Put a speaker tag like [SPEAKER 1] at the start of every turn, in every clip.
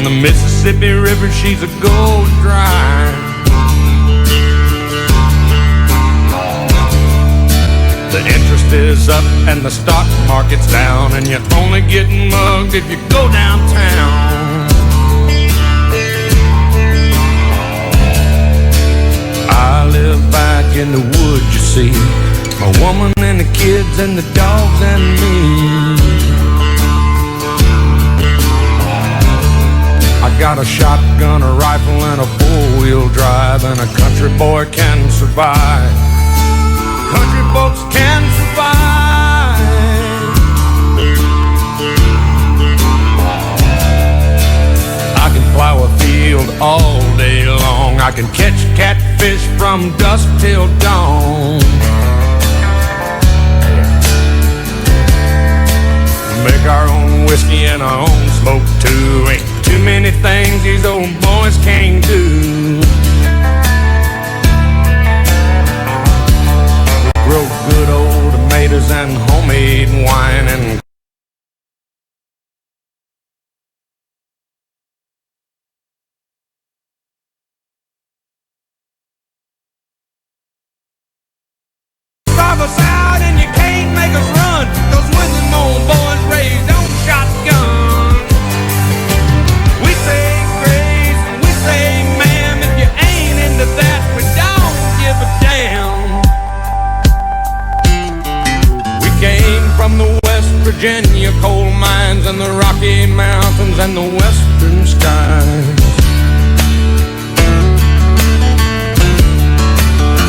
[SPEAKER 1] the Mississippi River, she's a gold dry. The interest is up and the stock market's down, and you're only getting mugged if you go downtown. I live back in the woods, you see, my woman and the kids and the dogs and me. I got a shotgun, a rifle, and a four-wheel drive, and a country boy can survive. Country folks can survive. I can plow a field all day long. I can catch catfish from dusk till dawn. Make our own whiskey and our own smoke too. Ain't too many things these old boys can't do. We grow good old tomatoes and homemade wine and drive us out and you can't make us run, 'cause when them old boys raised on shotgun. We say grace and we say ma'am, if you ain't into that, we don't give a damn. We came from the West Virginia coal mines and the Rocky Mountains and the western skies.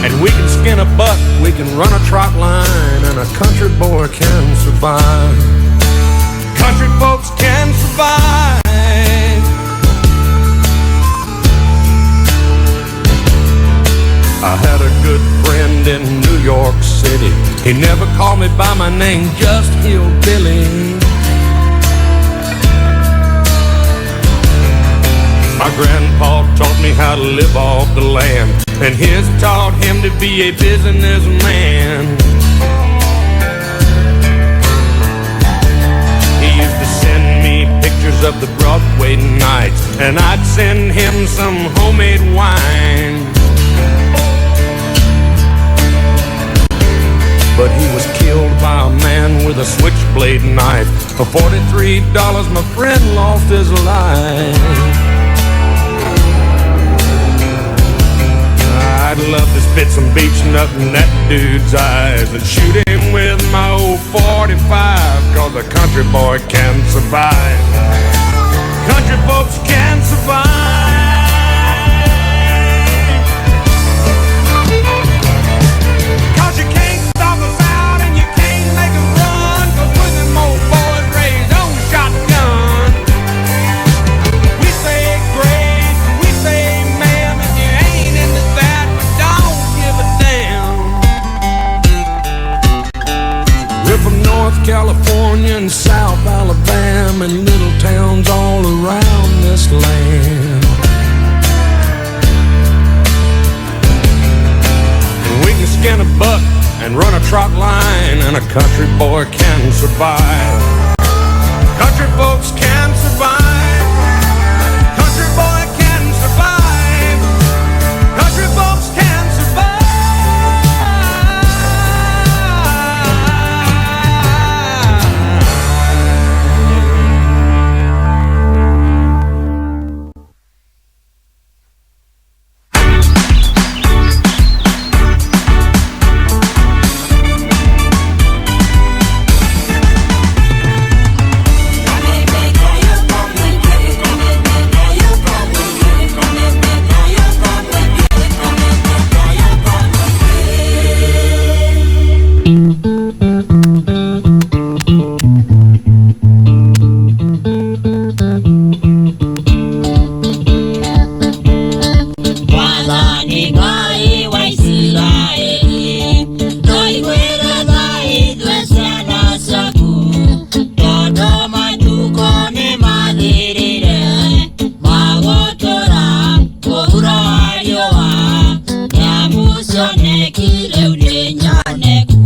[SPEAKER 1] And we can skin a buck, we can run a trot line, and a country boy can survive. Country folks can survive. I had a good friend in New York City. He never called me by my name, just Hillbilly. My grandpa taught me how to live off the land, and his taught him to be a businessman. He used to send me pictures of the Broadway nights, and I'd send him some homemade wine. But he was killed by a man with a switchblade knife. For $43, my friend lost his life. I'd love to spit some beach nut in that dude's eyes and shoot him with my old 45, 'cause a country boy can survive. Country folks can survive. 'Cause you can't stop us out and you can't make us run, 'cause we're them old boys raised on shotgun. We say grace and we say ma'am, if you ain't into that, we're from North California and South Alabama and little towns all around this land. We can skin a buck and run a trot line, and a country boy can survive. Country folks can survive. Country boy can survive. Country folks can survive.
[SPEAKER 2] Kile ule nyane ku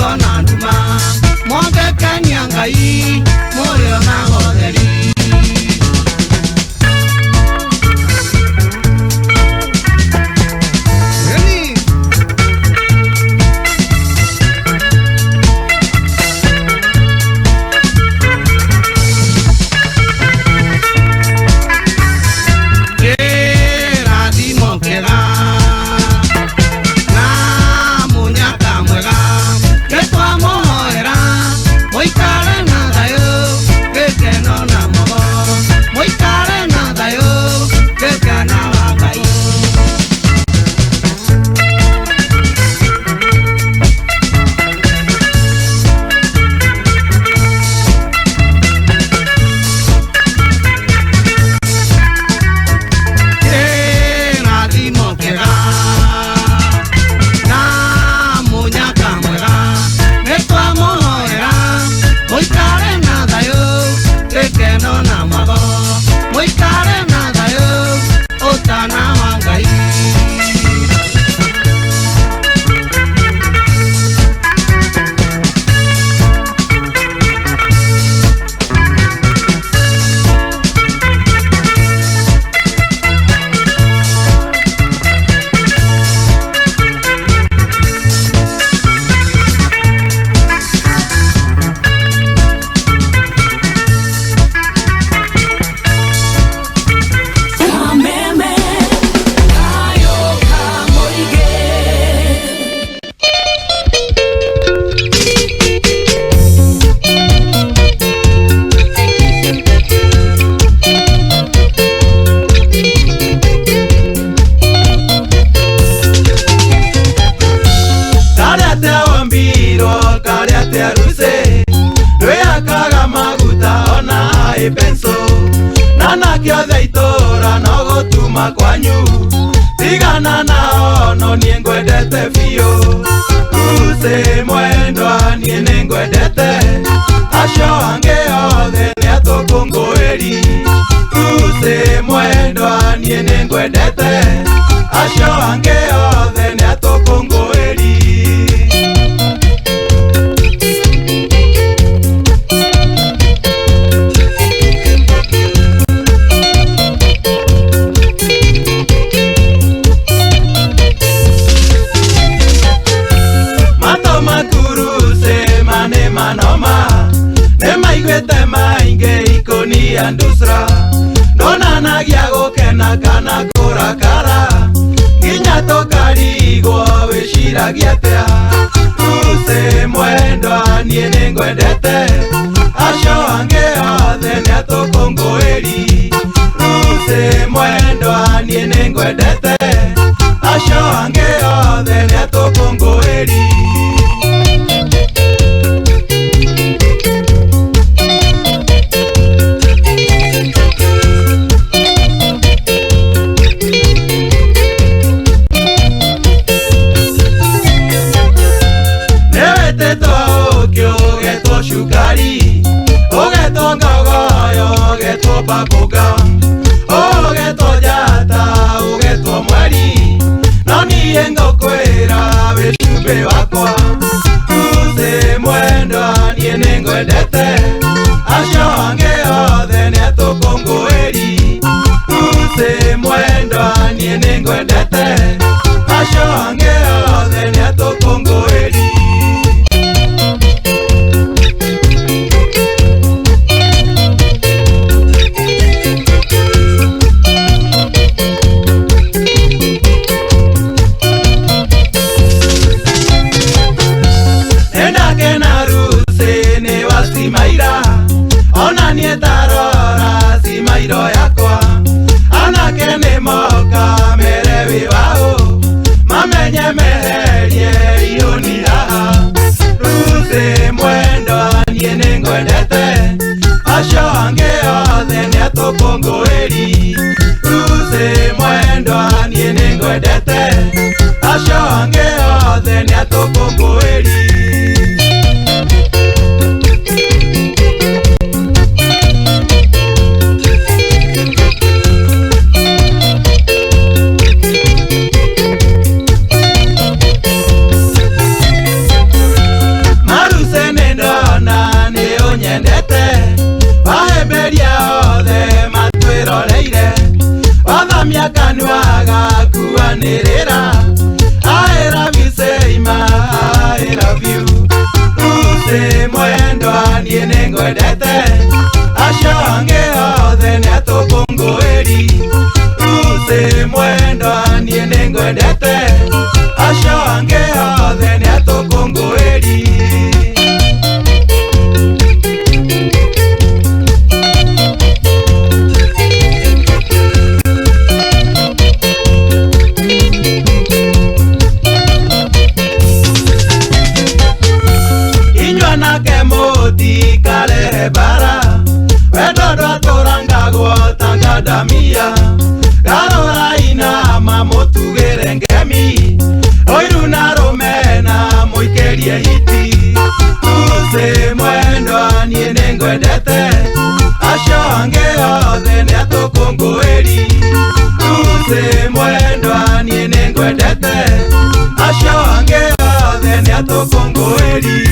[SPEAKER 2] kona nduma mwake kanyangai moyo na goderi
[SPEAKER 3] penso nana kio theitora no gotuma kwanyu tigana nao no nie ngwendete fio use mwendwa nie nengwendete acio ange othe ni atukunguiri use mwendwa nie nengwendete acio ange othe ni atukunguiri Andusra dona gia gukena kana kurakara nginya tokarigwo wishiragia atia use mwendwa nie ningwendete acio ange othe ni atukunguiri use mwendwa nie ningwendete acio ange othe ni atukunguiri shukari ogeto ngogoyo ogeto babuga ogeto jata ogeto mwari noni engokwera beshube wakwa use mwendwa nie nengwendete acio ange othe ni atukunguiri use mwendwa nie nengwendete acio ange othe ni atukunguiri Simaira ona nietarora simairo yakwa anake ni moka merewi wao mamenye nirira. I love you, say ma, I love you. Use mwendwa niene ngwendete, ashange othe niatukunguiri. Use mwendwa niene ngwendete, ashange othe niatukunguiri. Bara wedodo torangagwo tangadamia garora ina mamotugere ngemi oiru na romena moikerie hiti. Use mwendwa niene ngwendete, ashange othe niatukunguiri. Use mwendwa niene ngwendete, ashange othe niatukunguiri.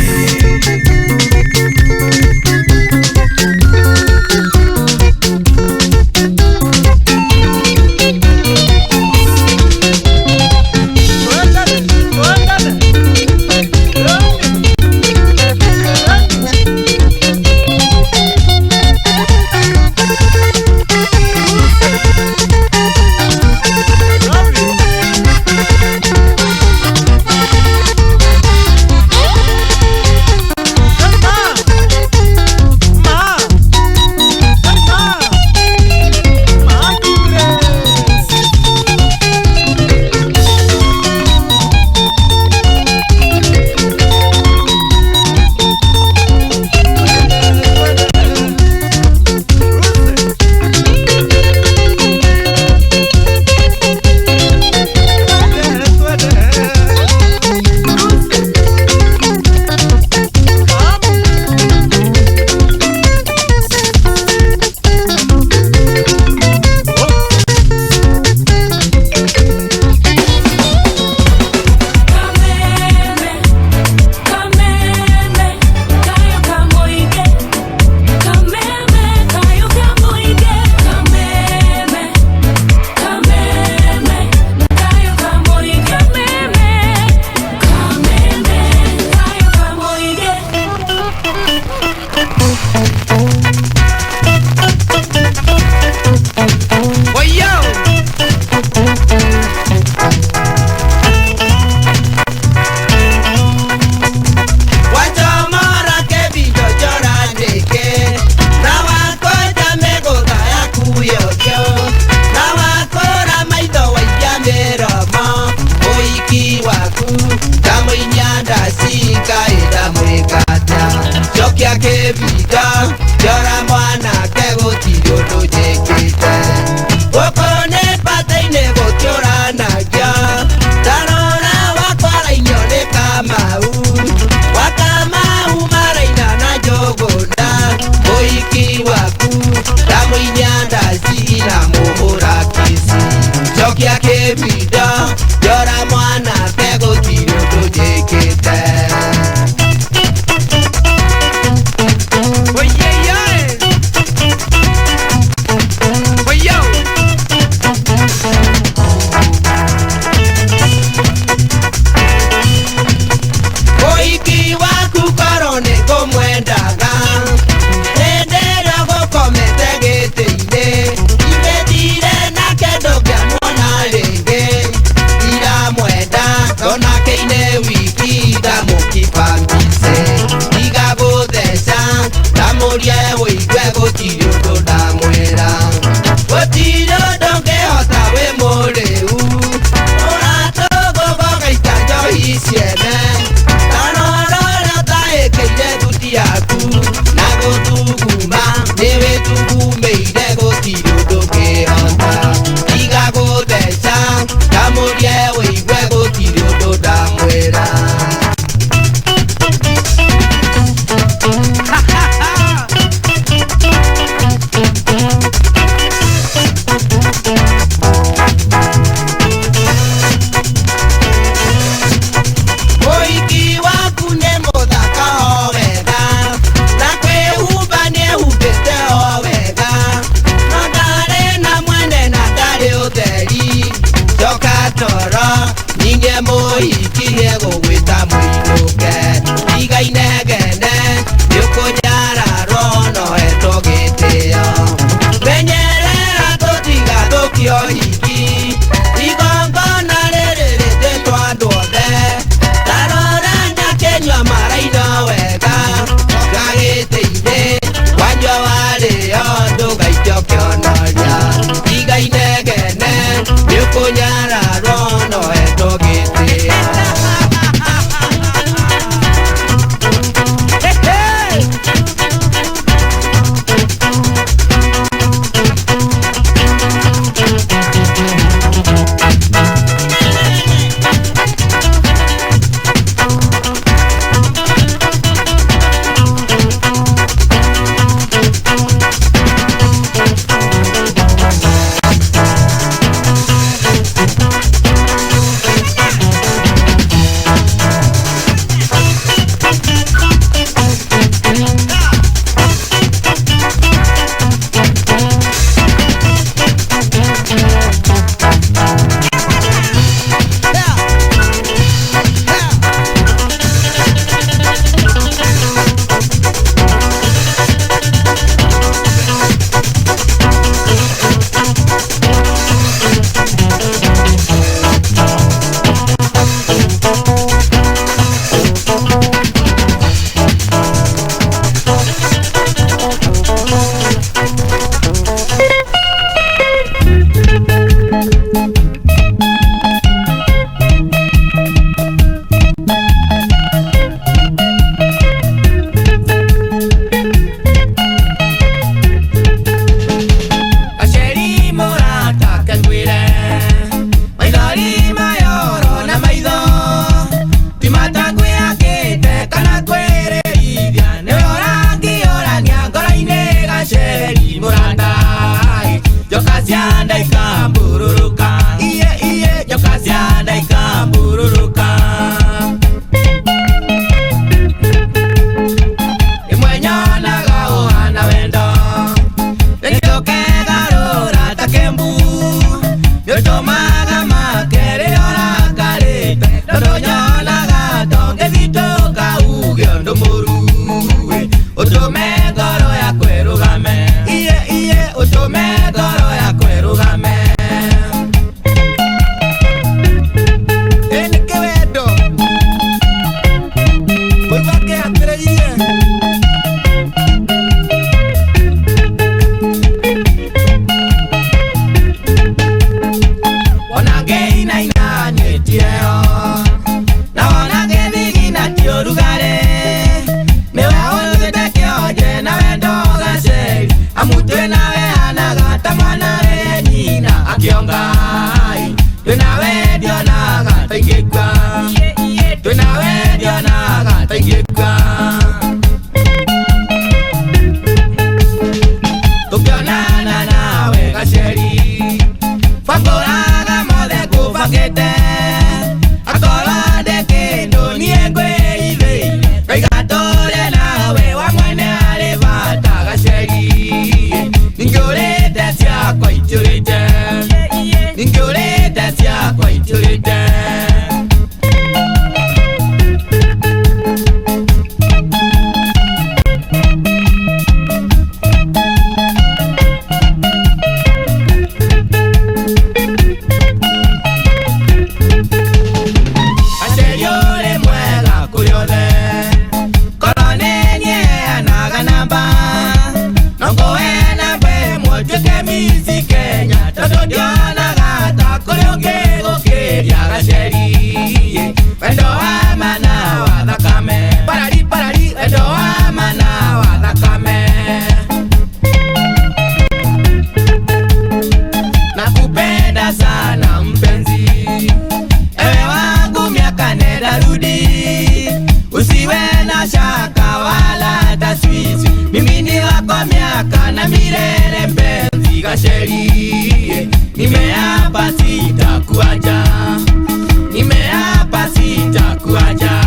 [SPEAKER 3] taingĩka twĩna wendia na gataingĩka tũkĩonana nawe gaceri bangũraga mothe ngũbangĩte akorwo ndĩ kĩndũ niĩ ngwĩithĩire ngaiga tũrĩ nawe wa mwene arĩ bata gaceri ningĩ ũrĩte ciakwa itiũrĩte ningĩ ũrĩte ciakwa itiũrĩte na milele mpenzi gaceri nimeapa sitakuacha nimeapa sitakuacha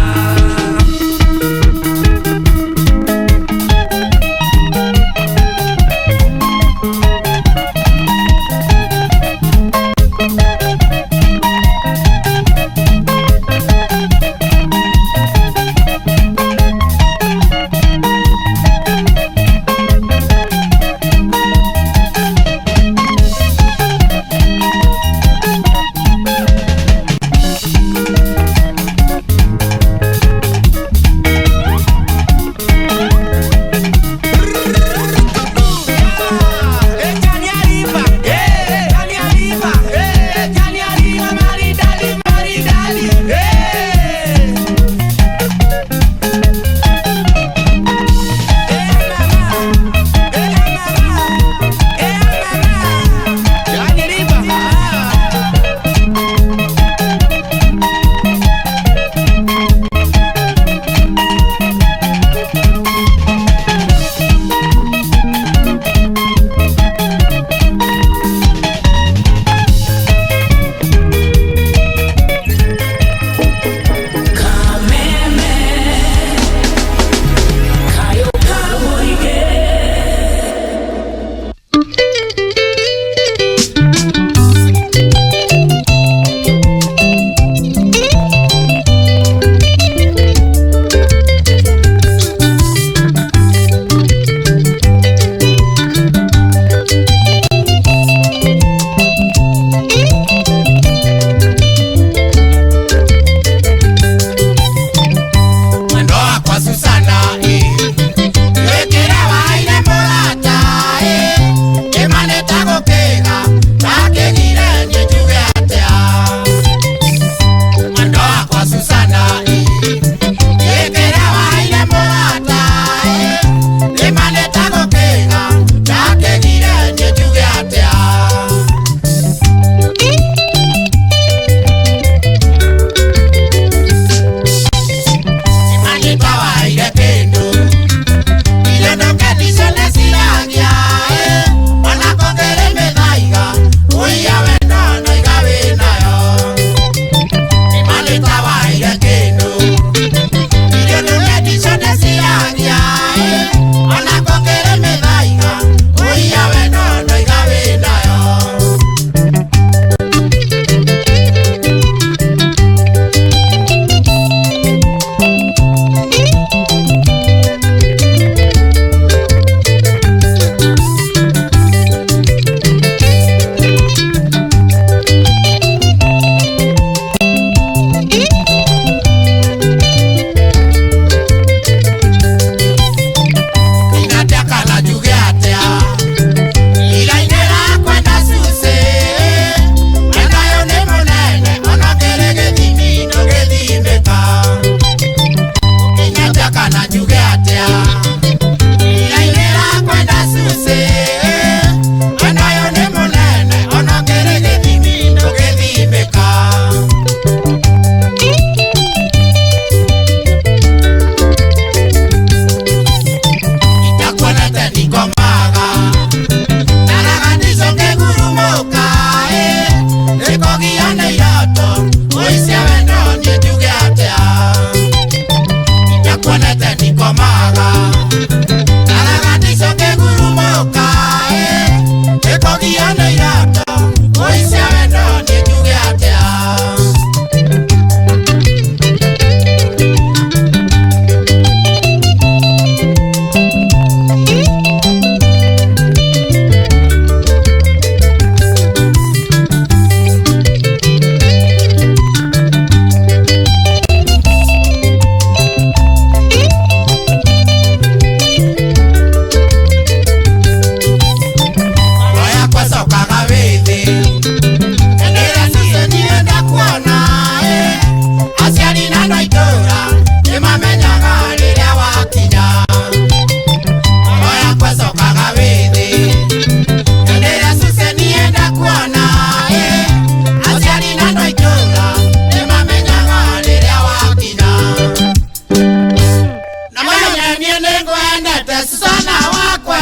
[SPEAKER 2] niene kwenda sana wakwa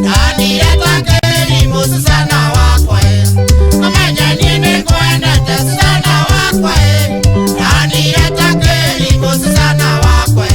[SPEAKER 2] Dani yatake limusu sana wakwa Amenya niene kwenda sana wakwa Dani yatake limusu sana wakwa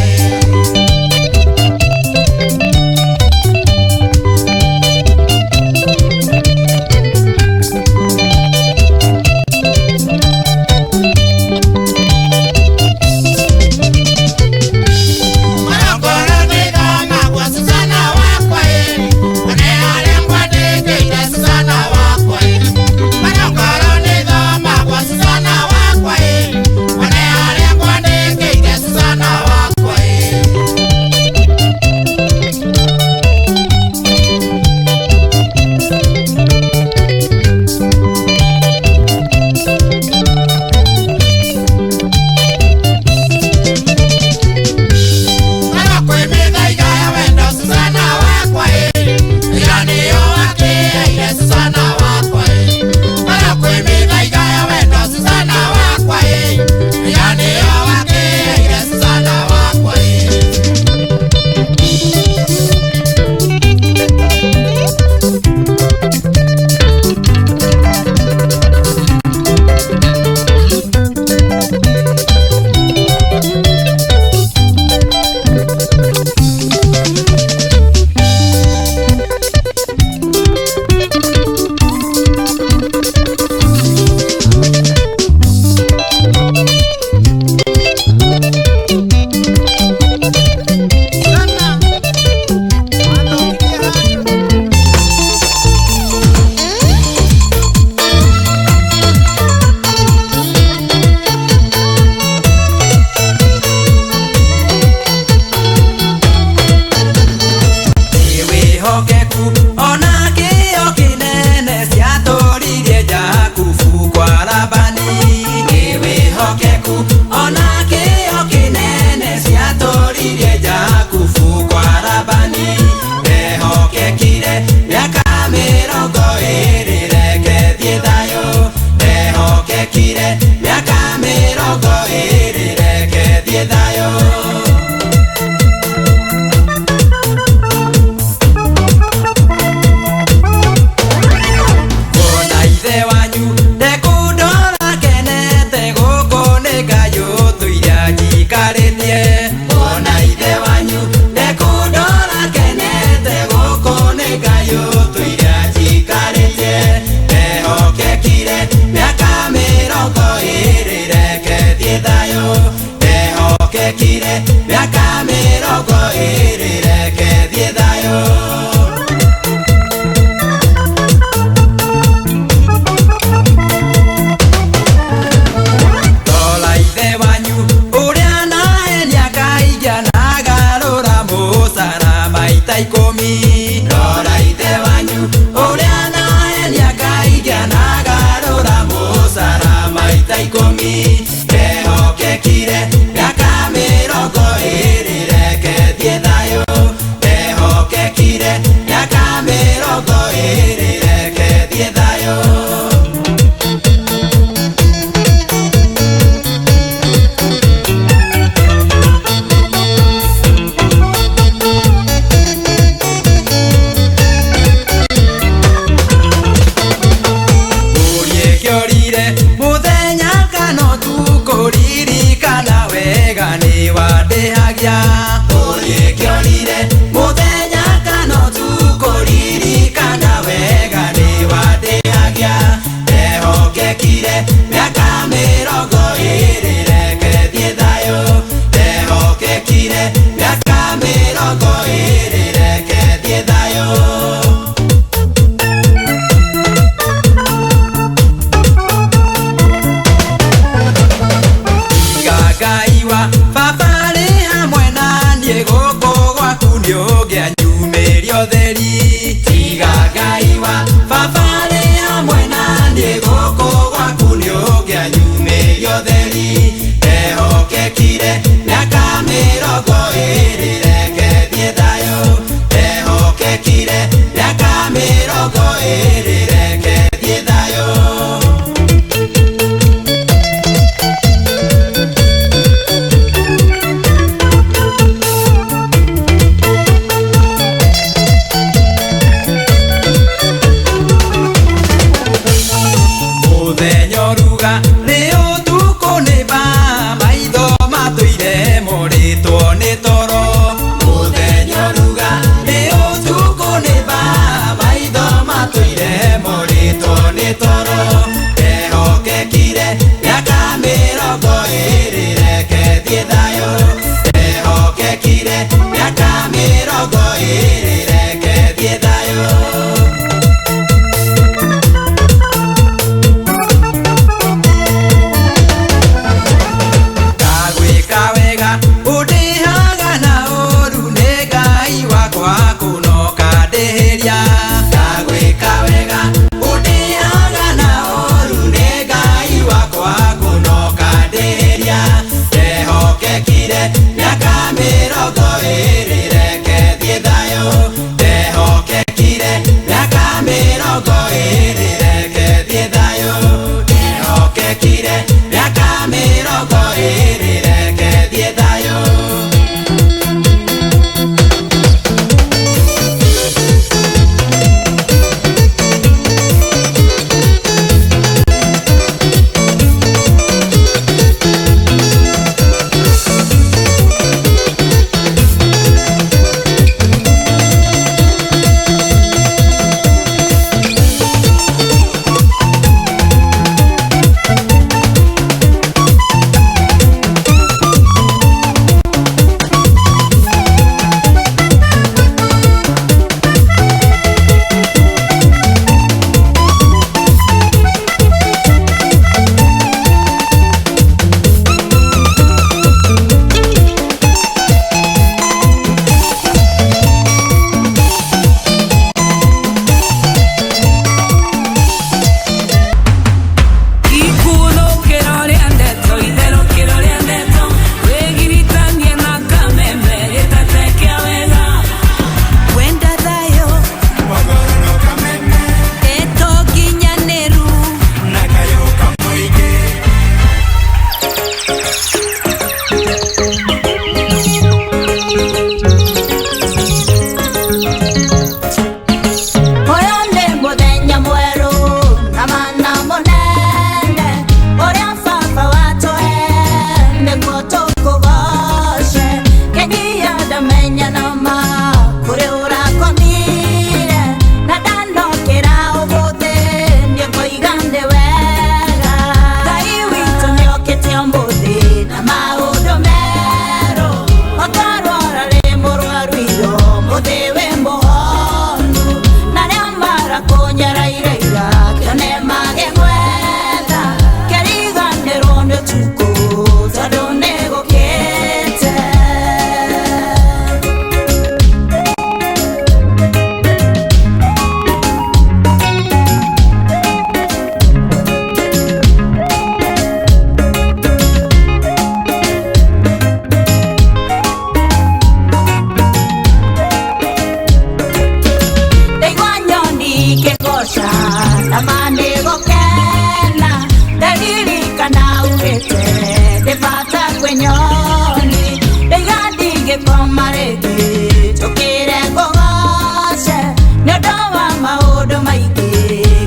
[SPEAKER 4] rĩngĩ njũkĩre ngũgoce nĩ ũndũ wa maũndũ maingĩ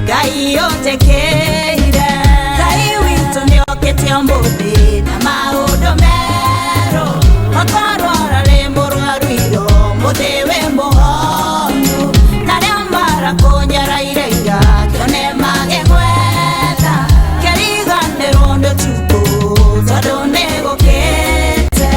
[SPEAKER 4] Ngai ũnjĩkĩire. Ngai witũ nĩokĩte ũmũthĩ na maũndũ merũ, okorwo ũrarĩ mũrwaru ira ũmũthĩ wĩ mũhonu, na arĩa marakũnyaraire ira kĩone magĩgwetha, kĩriganĩrwo nĩ ũtukũ tondũ nĩgũkĩte.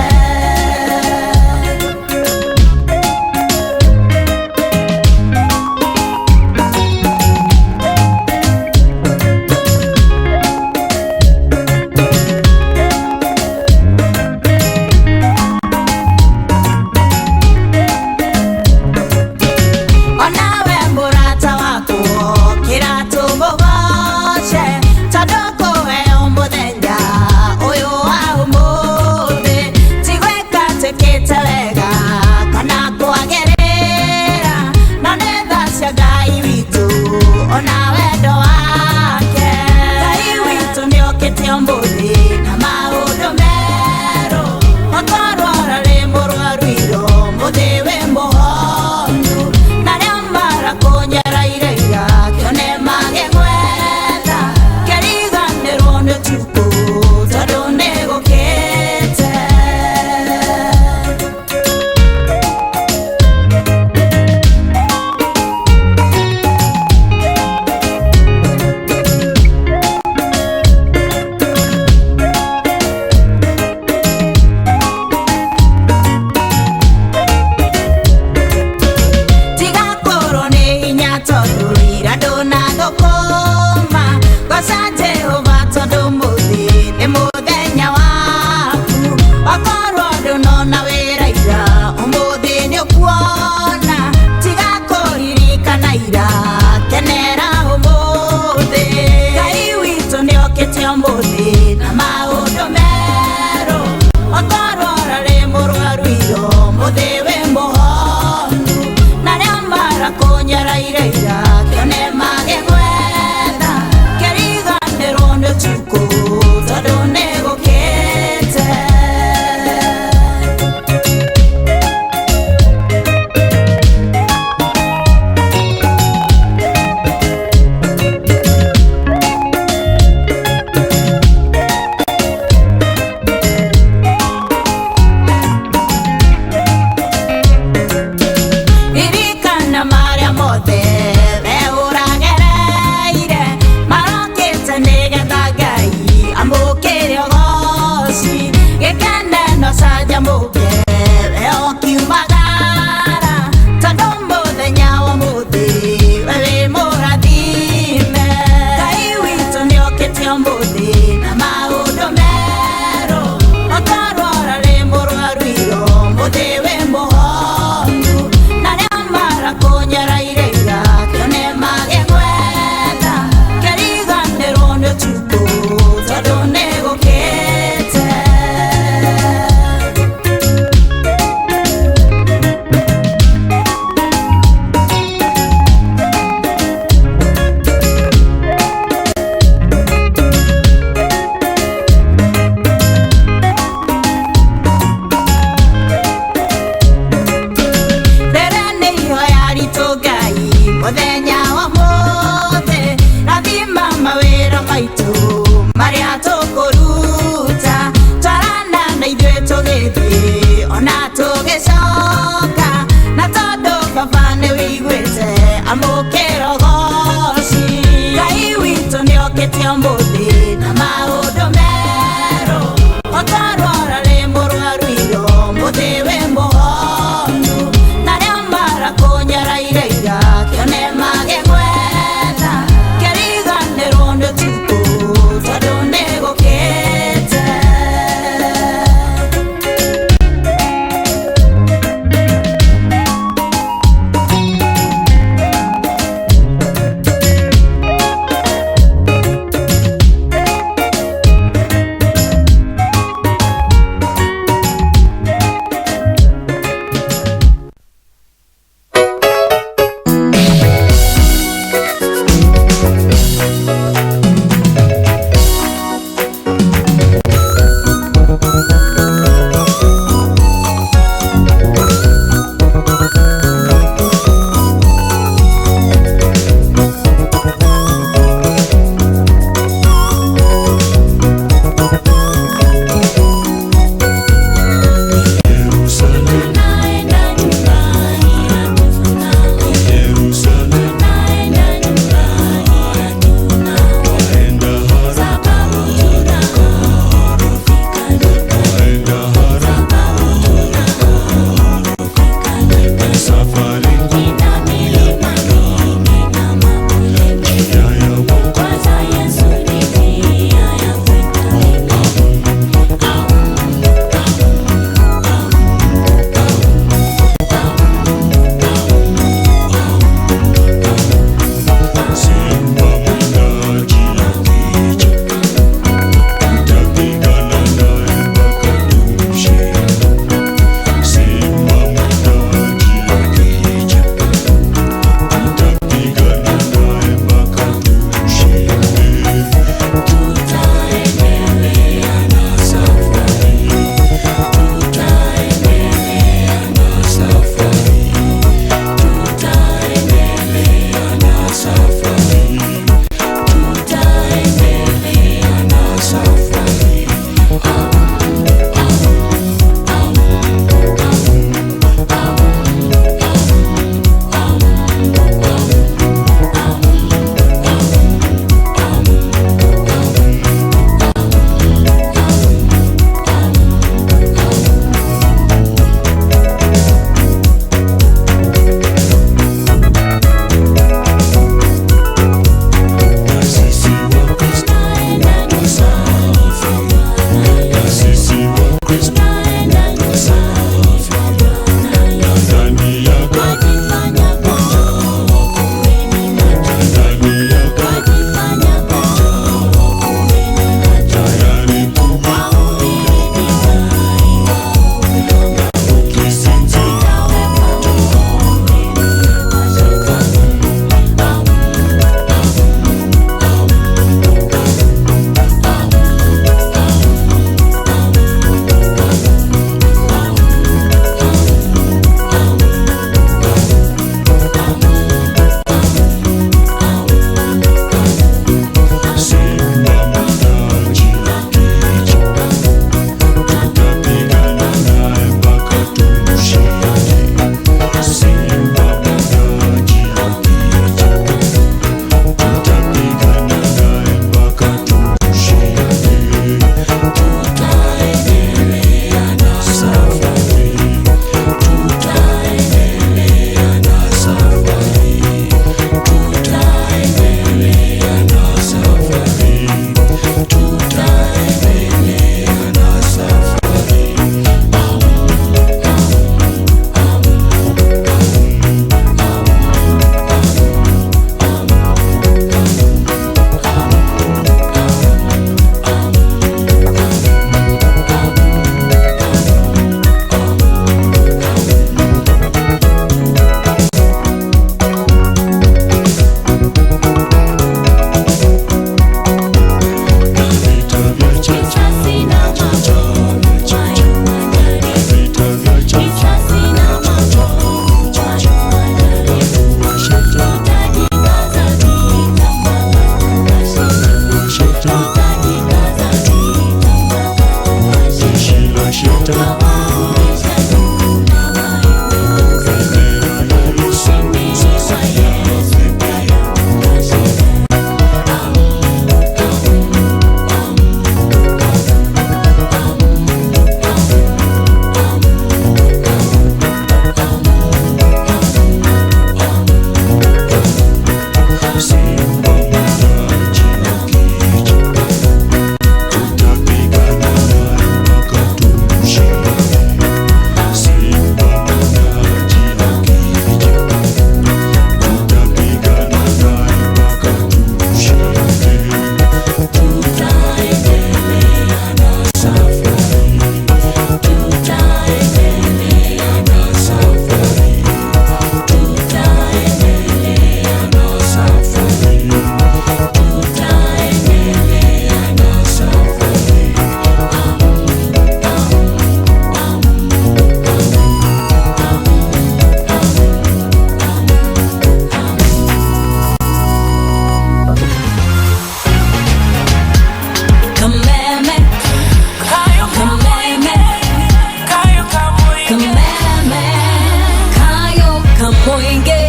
[SPEAKER 4] Muingi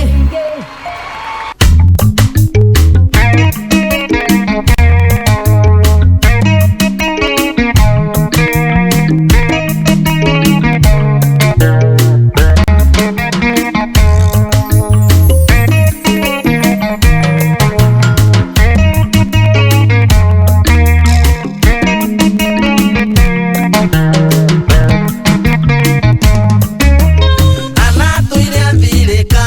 [SPEAKER 3] Anatuire thirika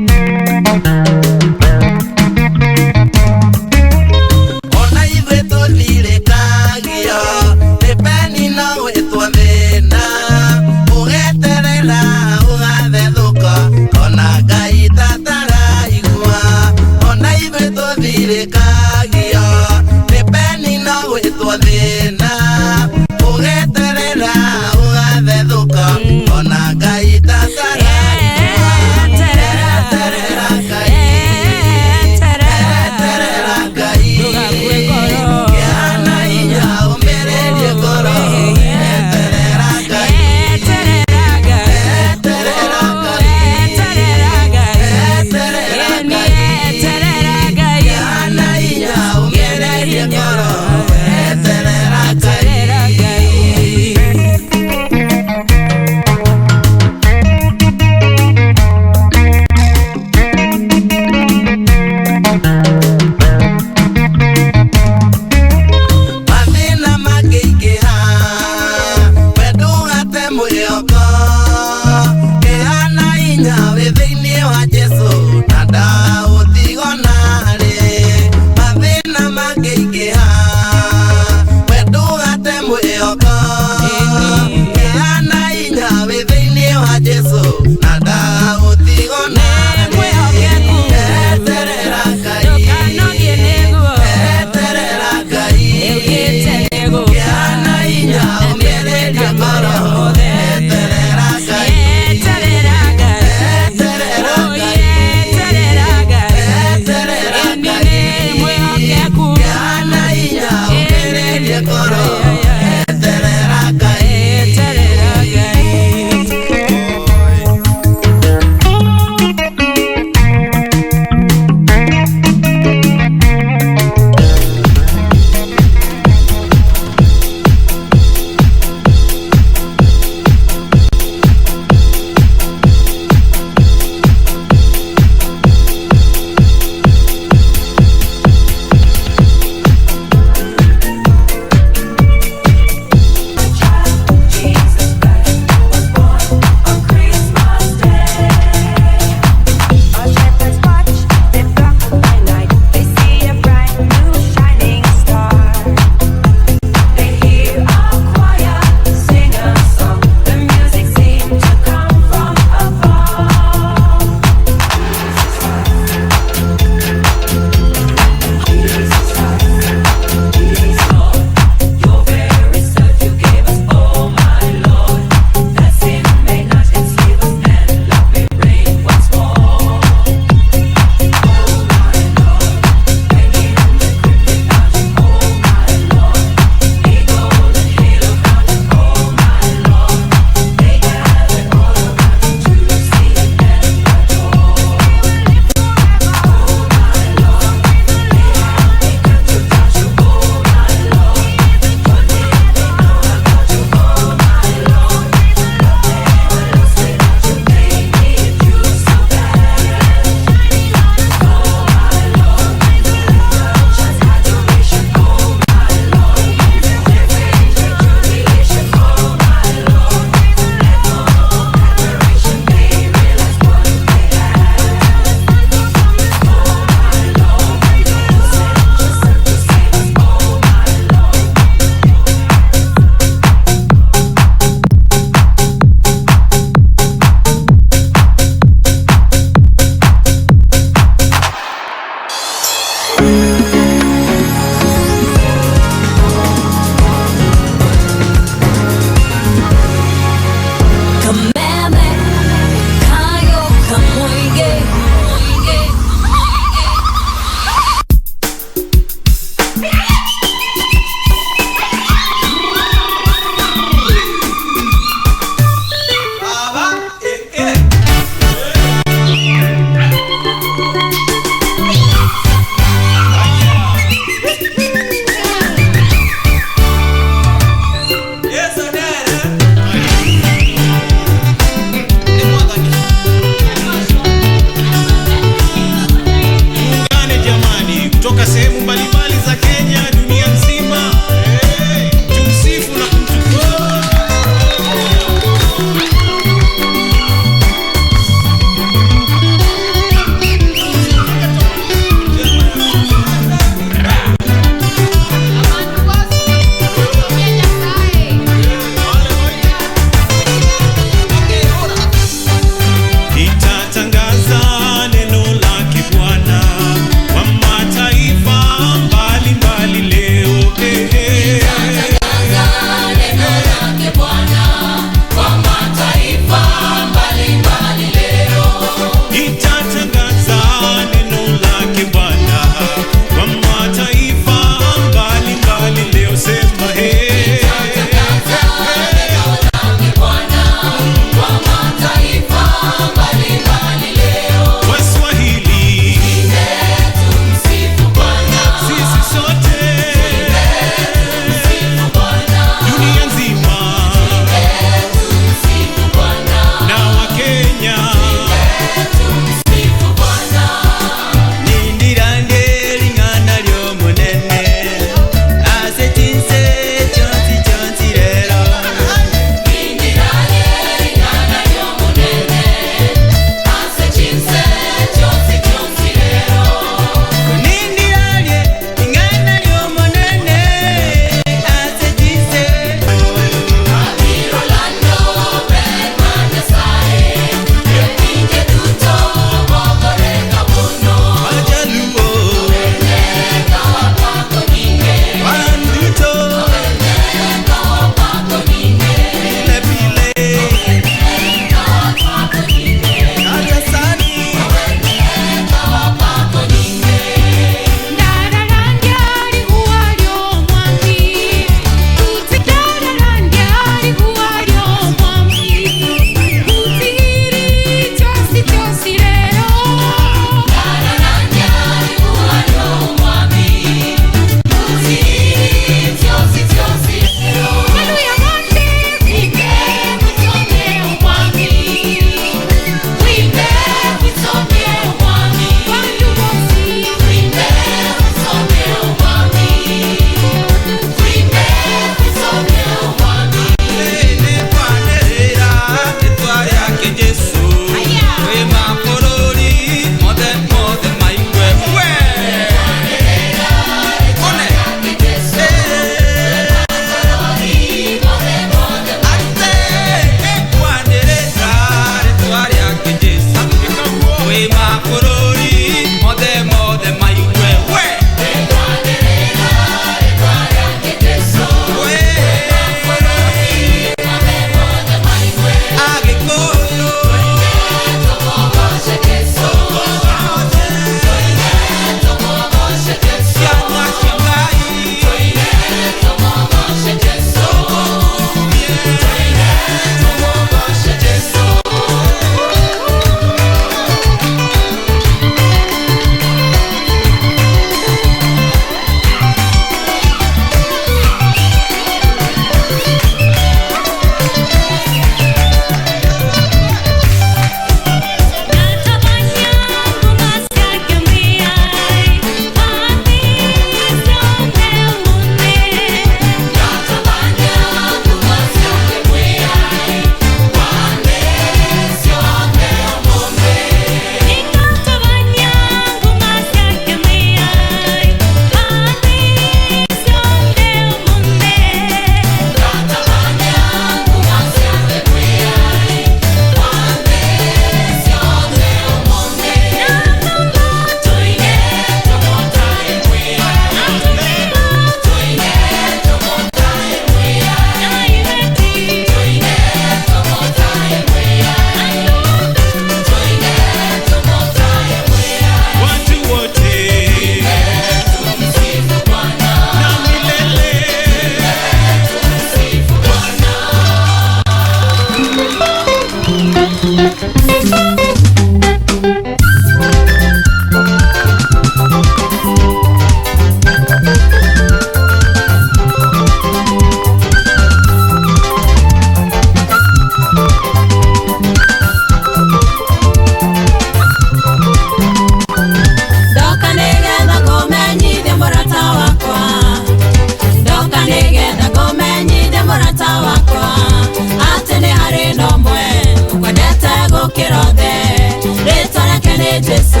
[SPEAKER 4] Jesu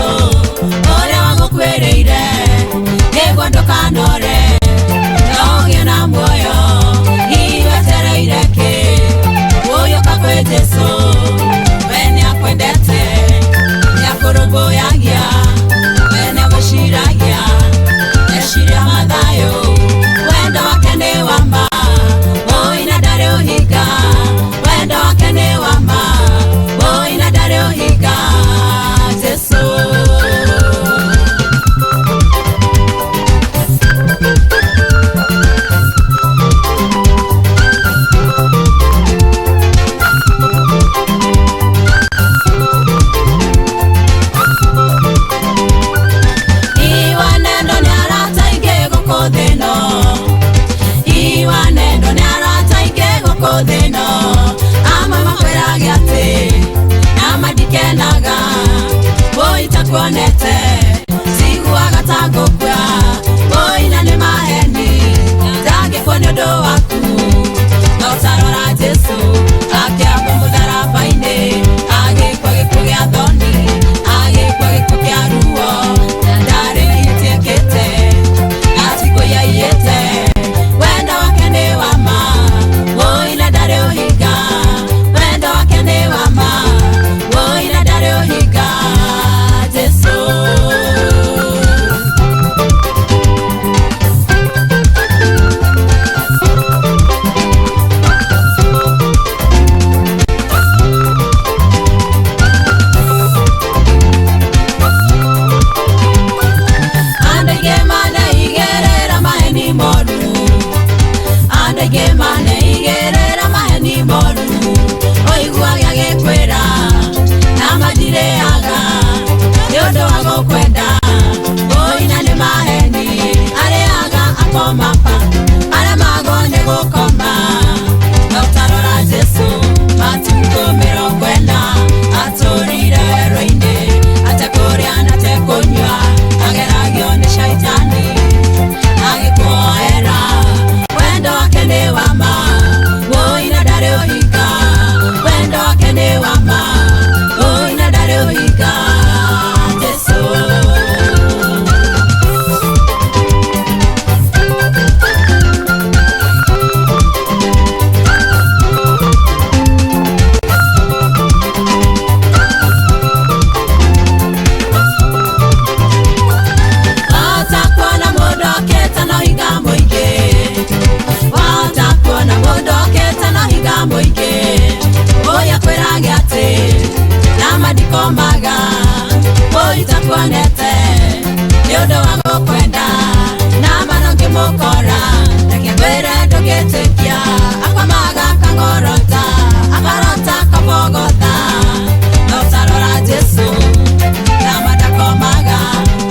[SPEAKER 4] Ore wangu kwereire Negwa ndokanore Nogyo na mwoyo Iwe tereire ke Uyo kakwe Jesu Wene akwendete Yakurugo yagia Wene washiragia Eshiria madhayo Wendo wakene wamba Oina dare uhiga Wendo wakene wamba Oina dare uhiga Jesu Kodeno ama makwera gyate ama dikenaga boy takwonete sigwa gatagokwa boy nane maheni dage kwondo waku notarora Jesu akya bombodara baine age kwage kuge adoni age kwage kuge aruo ndare yitekete atiko ya yete wenda wakene wama Oina dare ohiga, wendo wakene wama Oina dare ohiga, Jesu Andege mane igerera maheni modu Andege mane igerera maheni modu Oigua yage kwera Nama dire aga Yodo wago kwenda Oina ne maheni Ale aga akomapa Ale mago nego koma Nautarora Jesu Matuko mero kwenda Atorire eroine Atakore anatekonywa Ageragio ne shaitani Agekuoera Wendo wakene wama Oina dare ohiga Wendo wakene wama Oina dare ohiga Jesu Watakuona modoketa no higa moige Watakuona modoketa no higa moige Oya kwera gyate Nama dikomaga Oita kwonete Yodo wango kwenda Nama nongi mokora Nake kwere dogetekia Akwamaga kangorota Akarota kabogota Notarora Jesu Nama dakomaga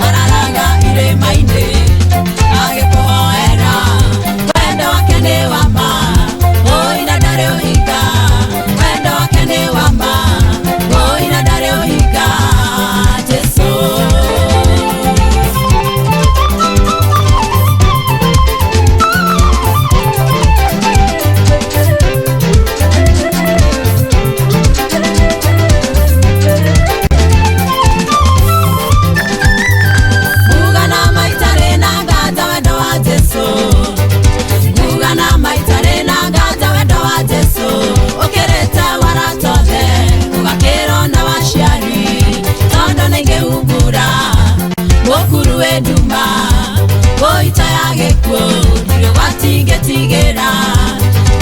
[SPEAKER 4] Araraga ire mainde Age kuhoera Wendo wakene wama Oina dare ohiga Wendo wakene wama Oina dare ohiga Jesu Ugana maitare na gata wendo wa Jesu Ugana maitare na gata wendo wa Jesu Okerete waratothe Ugakero na washiari Tondo nenge ugura Wokuru eduma Woita yage kuo Niro watige tigera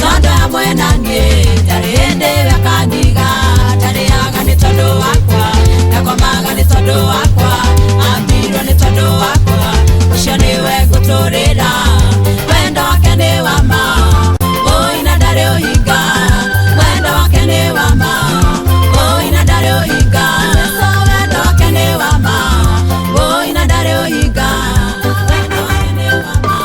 [SPEAKER 4] Tondo ya mwenanie Dare ende wakaniga Dare yaga ni tondo wakwa Nakomaga ni tondo wakwa Ambiro ni tondo wakwa Ushoniwe kutorera Wendo wakene wama Oina dare ohiga Wendo wakene wama Oina dare ohiga Wendo wakene wama Oina dare ohiga Wendo wakene wama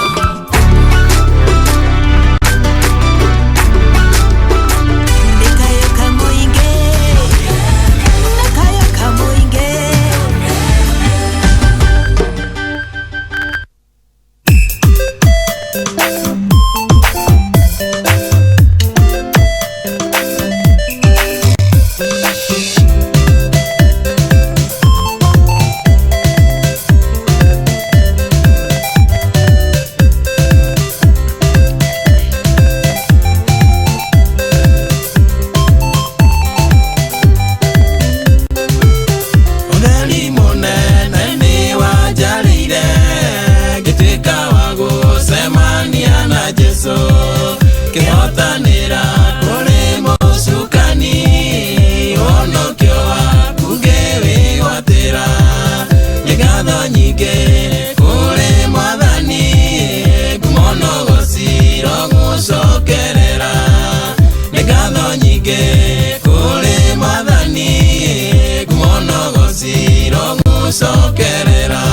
[SPEAKER 3] ngatho nyingi kuri mwathani ngumono gociro gucokerera ni ngatho nyingi kuri mwathani ngumono gociro gucokerera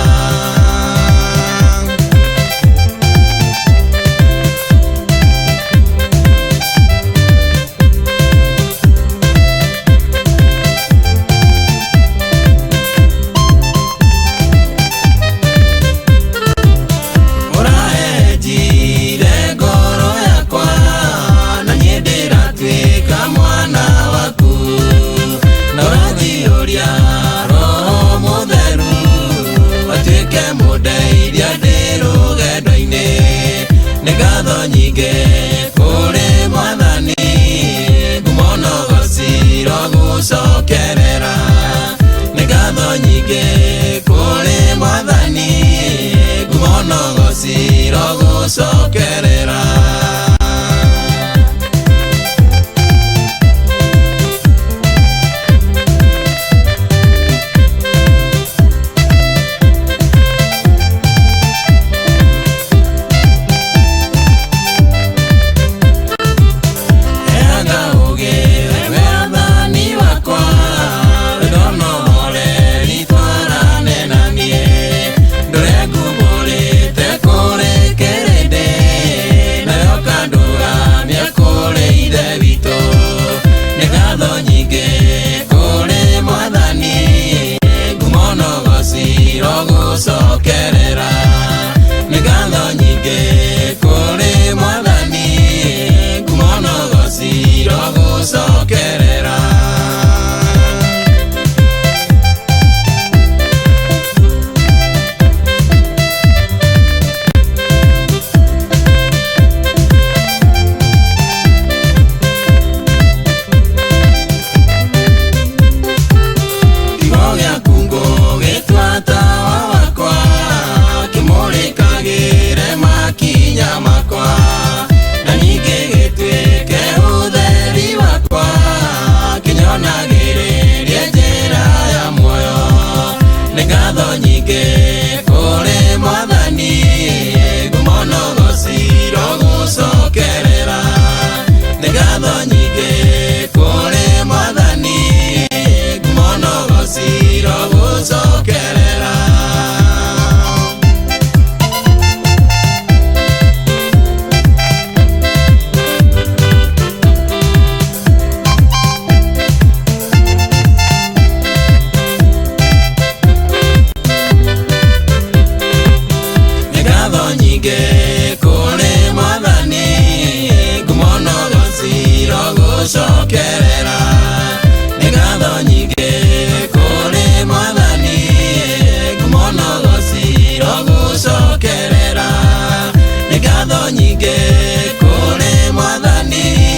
[SPEAKER 3] kuri mwathani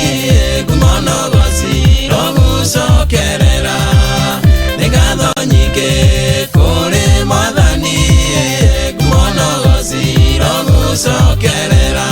[SPEAKER 3] ngumono gociro gucokerera ni ngatho nyingi kuri mwathani ngumono gociro gucokerera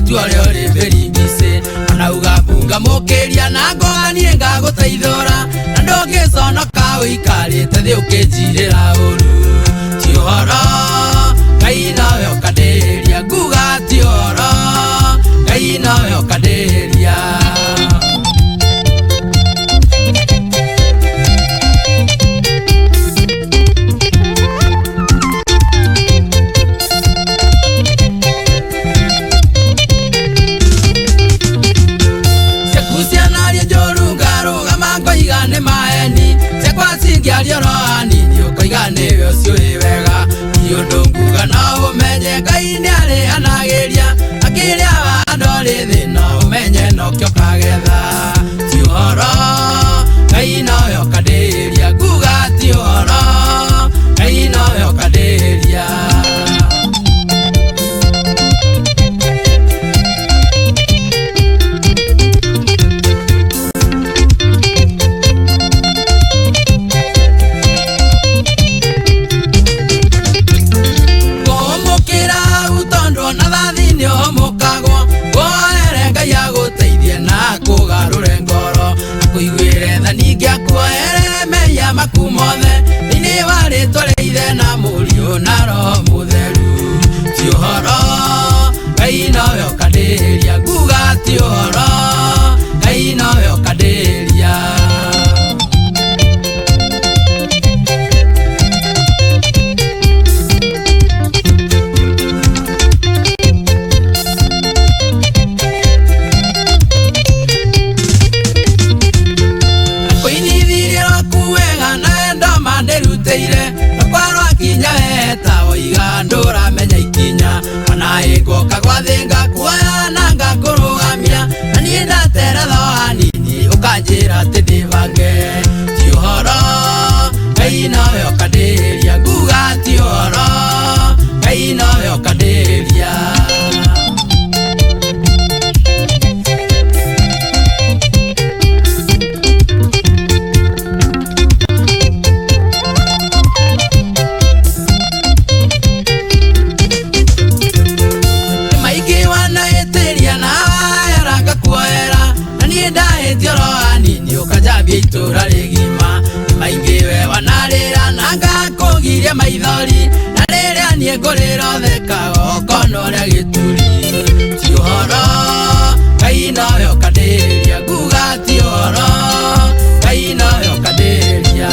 [SPEAKER 3] itua rĩo rĩmbĩringicĩ ona ugabunga mũkĩria na ngoganie ngagũteithũra na ndũngĩconoka ũikarĩte thĩ ũkĩnjirĩra ũru ti ũhoro Ngai nawe ũkandĩrĩria nguga ti ũhoro Ngai nawe ũkandĩrĩria nĩ maeni cekwacingiario no hanini ũkoiga nĩwe ũcio wĩ wega ti ũndũ nguga no ũmenye Ngai nĩarĩanagĩria akĩrĩa wando rĩ thĩna ũmenye nokĩo kagetha ti ũhoro Ngai nawe ũkandĩrĩria nguga ti ũhoro Ngai nawe ũkandĩrĩria kũiguĩre tha ningĩ akuoere mehia maku mothe thĩinĩ wa rĩtwa rĩa Ithe na Mũriũ na Roho Mũtheru ti ũhoro Ngai nawe ũkandĩrĩria nguga ti ũhoro Ngai nawe ũkandĩrĩria kinya eta oiga ndũramenya ikinya ona ĩgoka gwathĩnga kuoya na ngakũrũgamia na niĩ ndateretha hanini ũkanjĩra atĩ ndĩbange ti ũhoro Ngai nawe ũkandĩrĩria nguga ti ũhoro Ngai nawe ũkandĩrĩria ukajambia itura rigima maingi we wanarira na ngakũgiria maithori na rĩrĩa niĩ ngũrĩra theka okono rĩa gĩturi ti ũhoro Ngai nawe ũkandĩrĩria nguga ti ũhoro Ngai nawe ũkandĩrĩria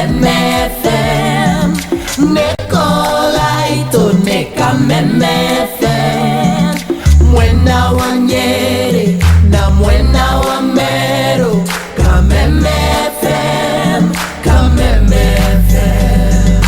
[SPEAKER 4] Kameme FM. Nikolaito ni Kameme FM. Mwena wa Nyeri na mwena wa Meru. Kameme FM, Kameme FM.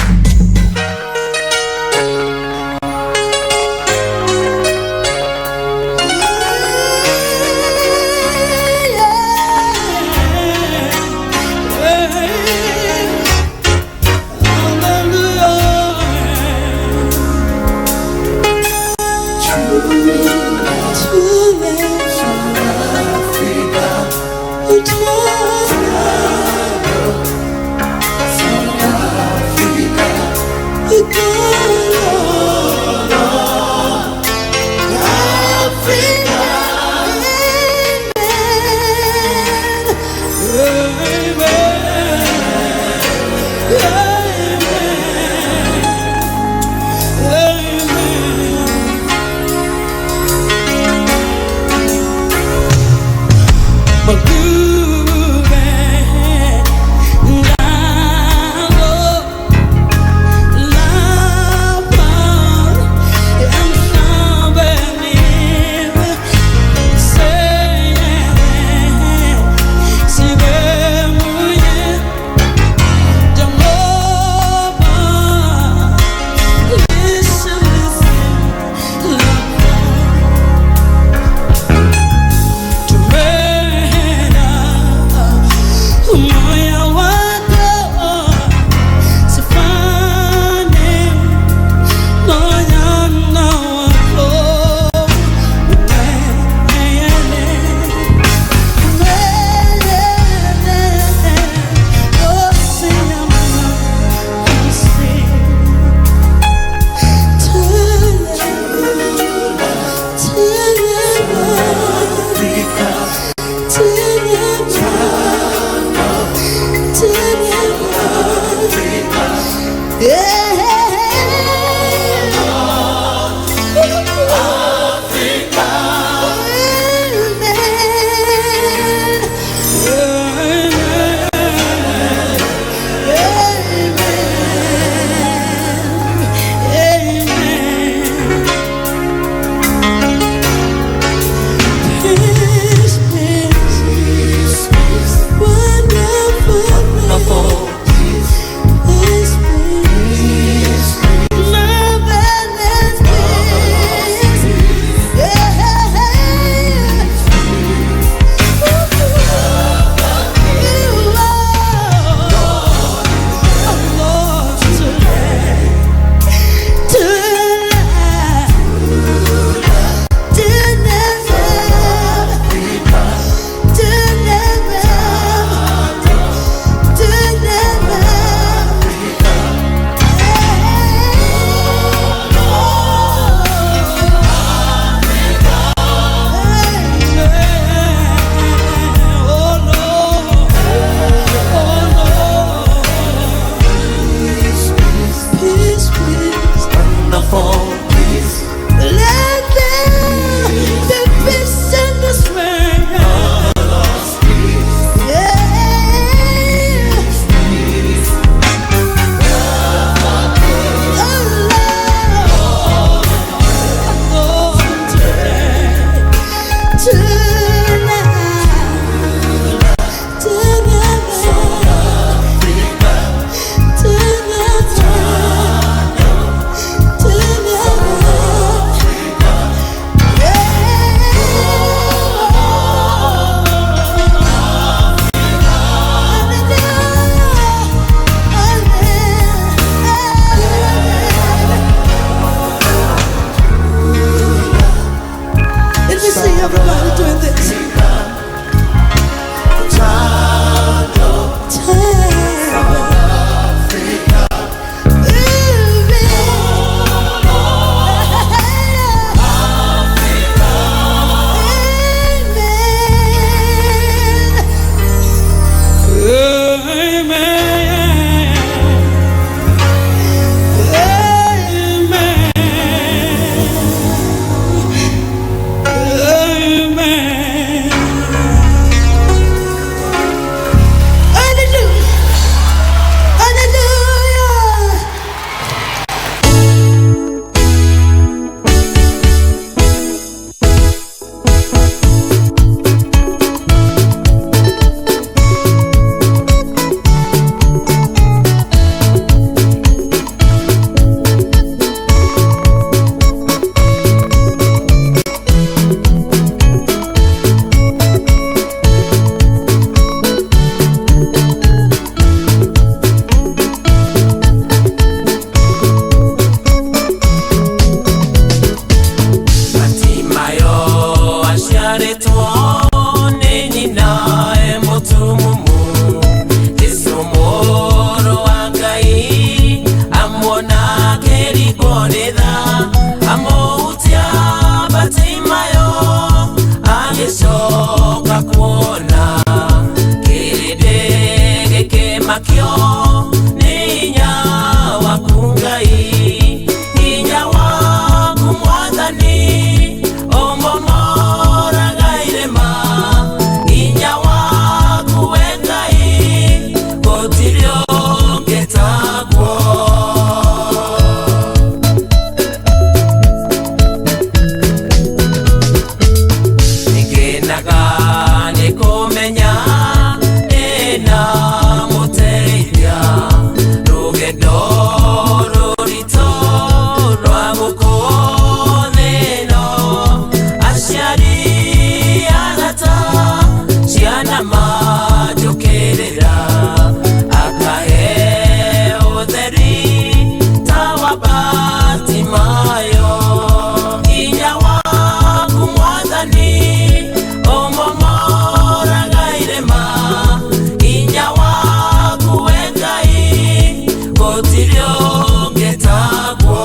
[SPEAKER 4] gutirio ngetagwo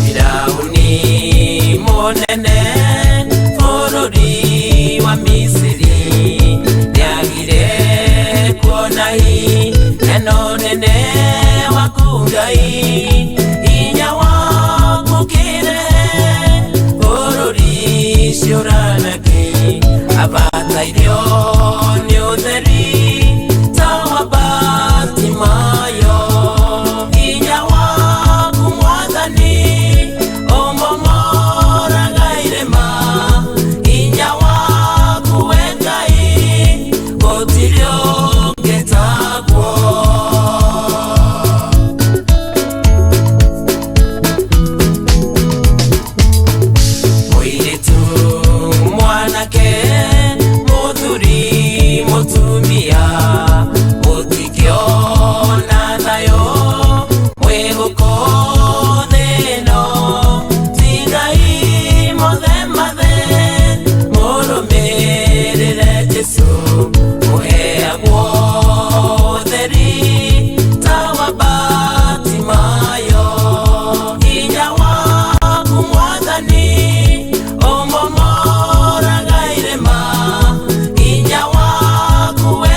[SPEAKER 4] Firauni munene bũrũri wa Misiri nĩagire kuona neno nene waku Ngai hinya waku kĩrehe bũrũri ciũranage abatairio nĩ ũtheri ta wa Batimayo hinya waku Mwathani ũmomoraga irĩma hinya waku we Ngai gũtirĩ ũngĩtagwo mũirĩtu mwanake mũthuri mũtumia mũtingĩona thayũ mwĩgũkũ thĩ ĩno ti Ngai mothe mathe mũrũmĩrĩre Jesũ mũheagwo ũtheri ta wa Batimayo hinya waku Mwathani ũmomoraga irĩma hinya waku we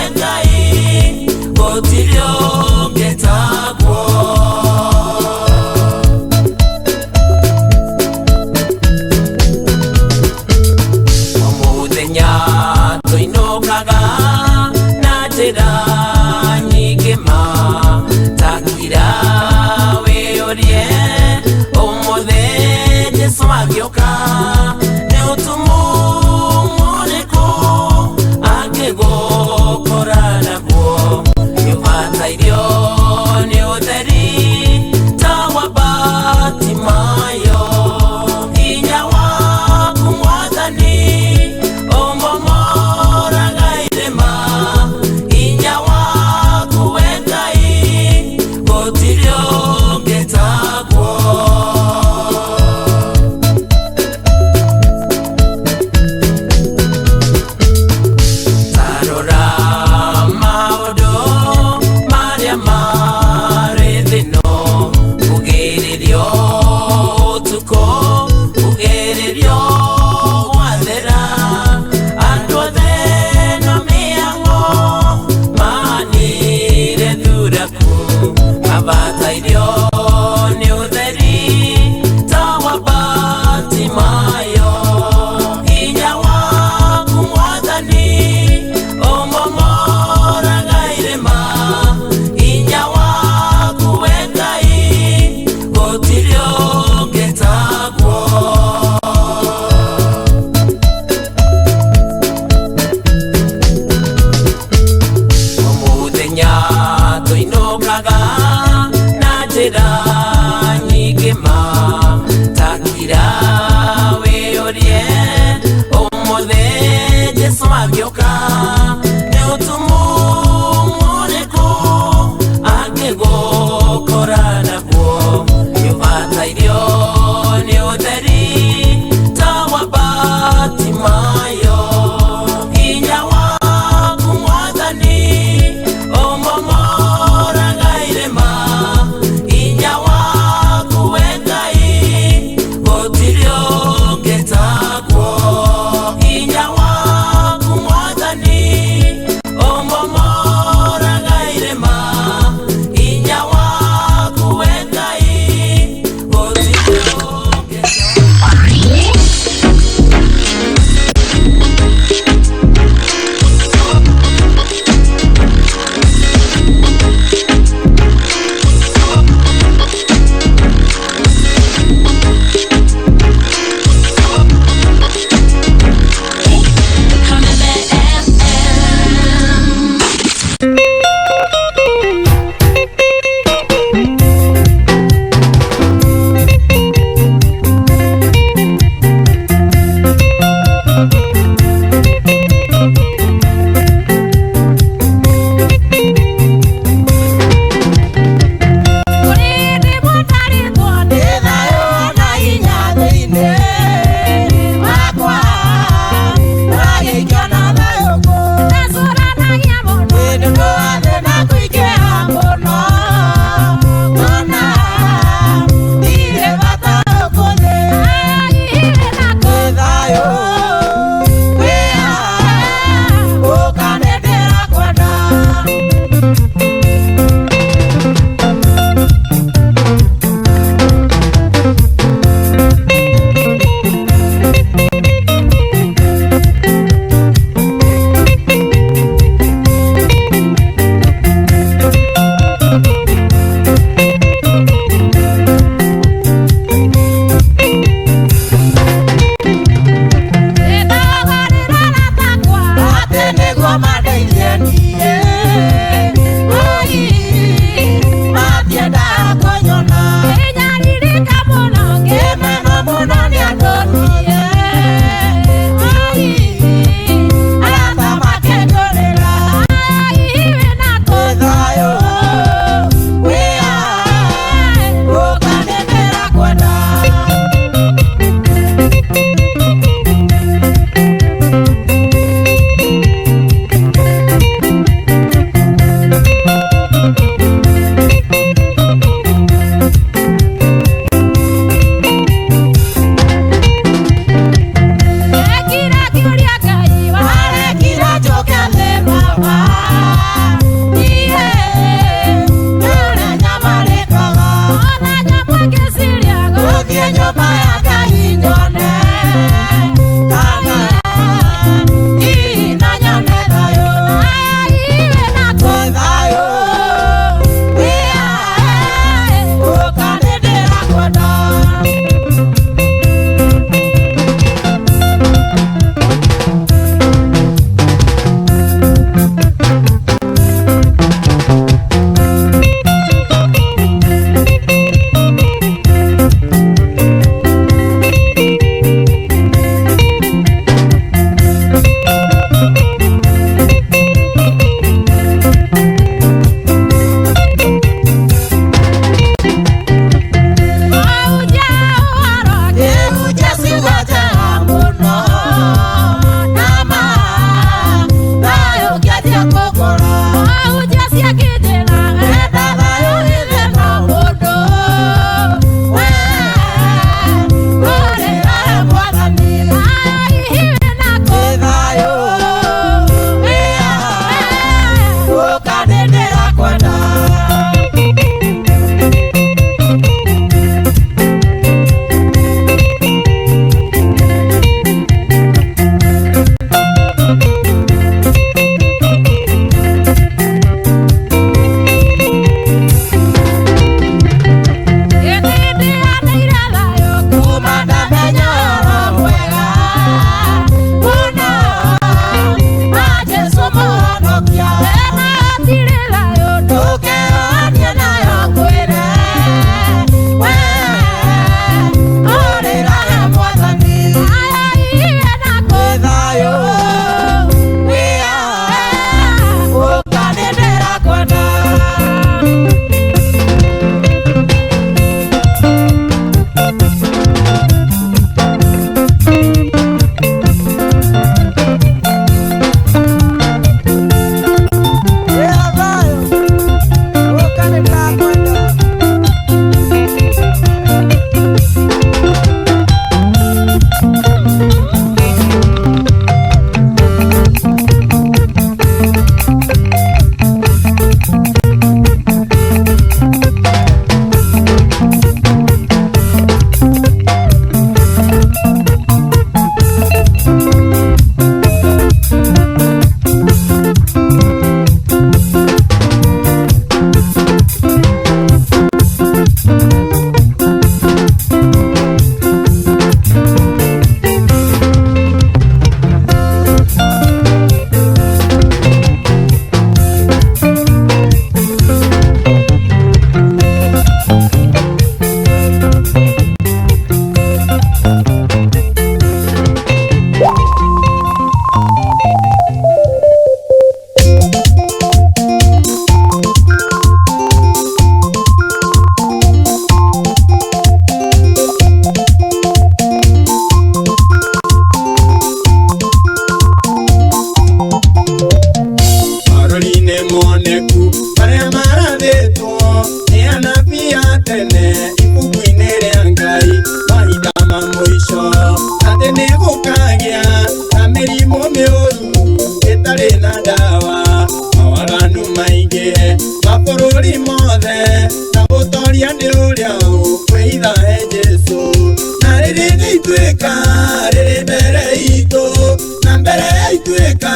[SPEAKER 5] itweka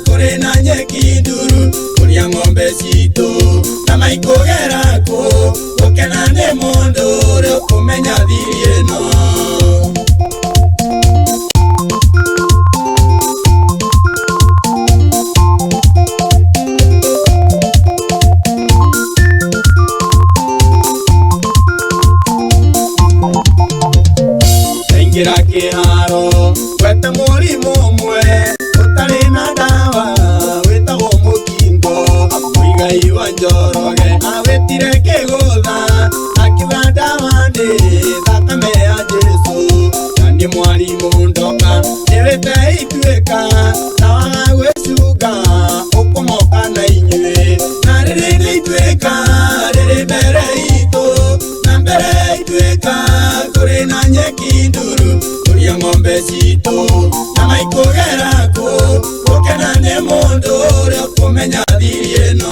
[SPEAKER 5] kuri na nyeki nduru kuria ng'ombe citu na maikugera ku gukena ni mundu uri kumenya thiri ino ingira kiharo gweta murimu umwe utari na dawa witagwo mukingo muigai wa Njoroge awetire kigutha akiuga dawa ni thakame ya Jesu na ni mwarimu ndoka niwite itweka na waga gwicunga ukumoka na inyue na riri ni itweka riri mbere itu na mbere itweka kuri na nyeki nduru kuria ng'ombe citu na maikugera ku gukena ni mundu uri kumenya thiri ino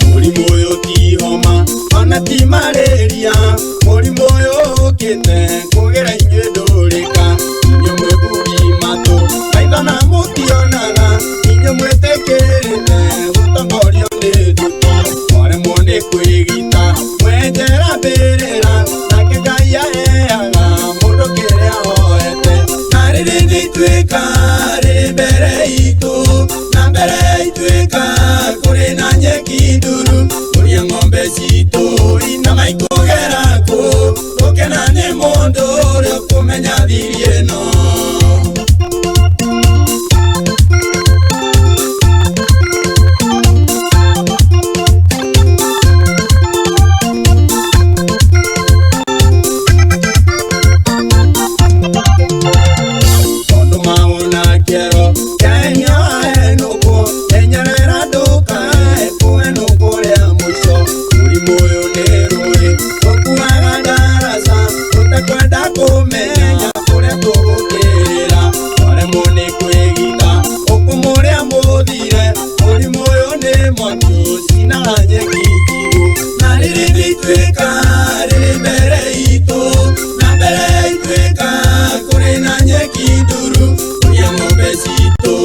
[SPEAKER 5] murimu uyu ti homa ona ti malaria murimu uyu ukite kugira inyue ndurika inyu mwiburi matu maitho na mutionaga inyu mwitikirite gutongorio ni nduti mwaremwo ni kwigita mwenjera mbirira nake Ngai aheaga mundu kiria hoete na riri nitwika riri mbere itu na mbere itwika kuri na nyeki nduru kuria ng'ombe citu na maikugera ku gukena ni mundu uri kumenya thiri ino tondu mauna kero kenya enuku enyerera nduka ekuwe nukuria mwisho murimu uyu ni rui ukuaga ndaraca utakwenda kumenya kuria tugukirira mwaremwo ni kwigita ukumuria muthire murimu uyu ni mwaki cinaga nyeki njigu na riri nitwika riri mbere itu na mbere itwika kuri na nyeki nduru kuria ng'ombe citu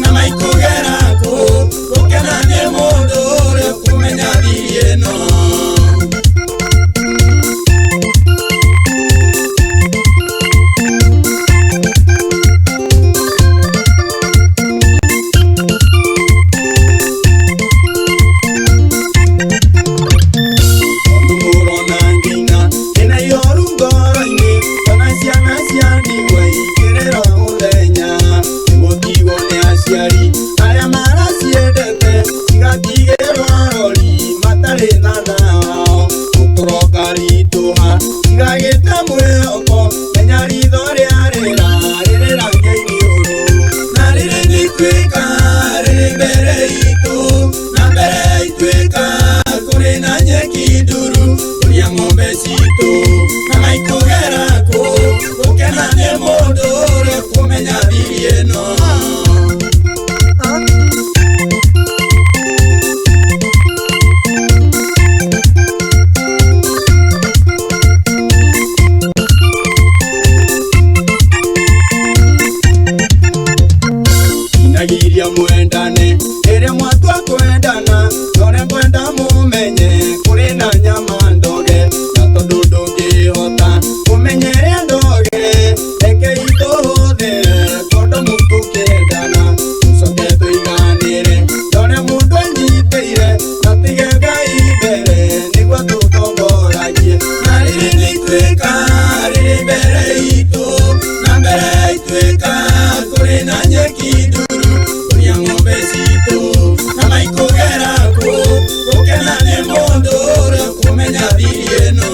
[SPEAKER 5] na maikugera ku gukena ni mundu uri kumenya thiri ino tondu murona ngina ina yoru ngoro-ini kana ciana cia ndigwa igirira muthenya nigutigwo ni aciari aria maraciendete cigatigirwa rori matari na thao guturoka rituha cigagite mwihoko menya ritho riarira ririrangia-ini uru na riri nitwika riri mbere itu na mbere itwika kuri na nyeki nduru kuria ng'ombe citu na maikugera ku gukena ni mundu uri kumenya thiri ino inagiria mwendane iria mwatua kwendana none ngwenda mumenye kuri na nyama ndoge na tondu ndungihota kumenyeria ndoge reke ituhuthire tondu mutukendana tucoke tuiganire none mundu anyitire na tige Ngai mbere niguo tutongoragie na riri nitwika riri mbere itu na mbere itwika kuri na nyeki nduru kuria ng'ombe citu na maikugera ku gukena ni mundu uri kumenya thiri ino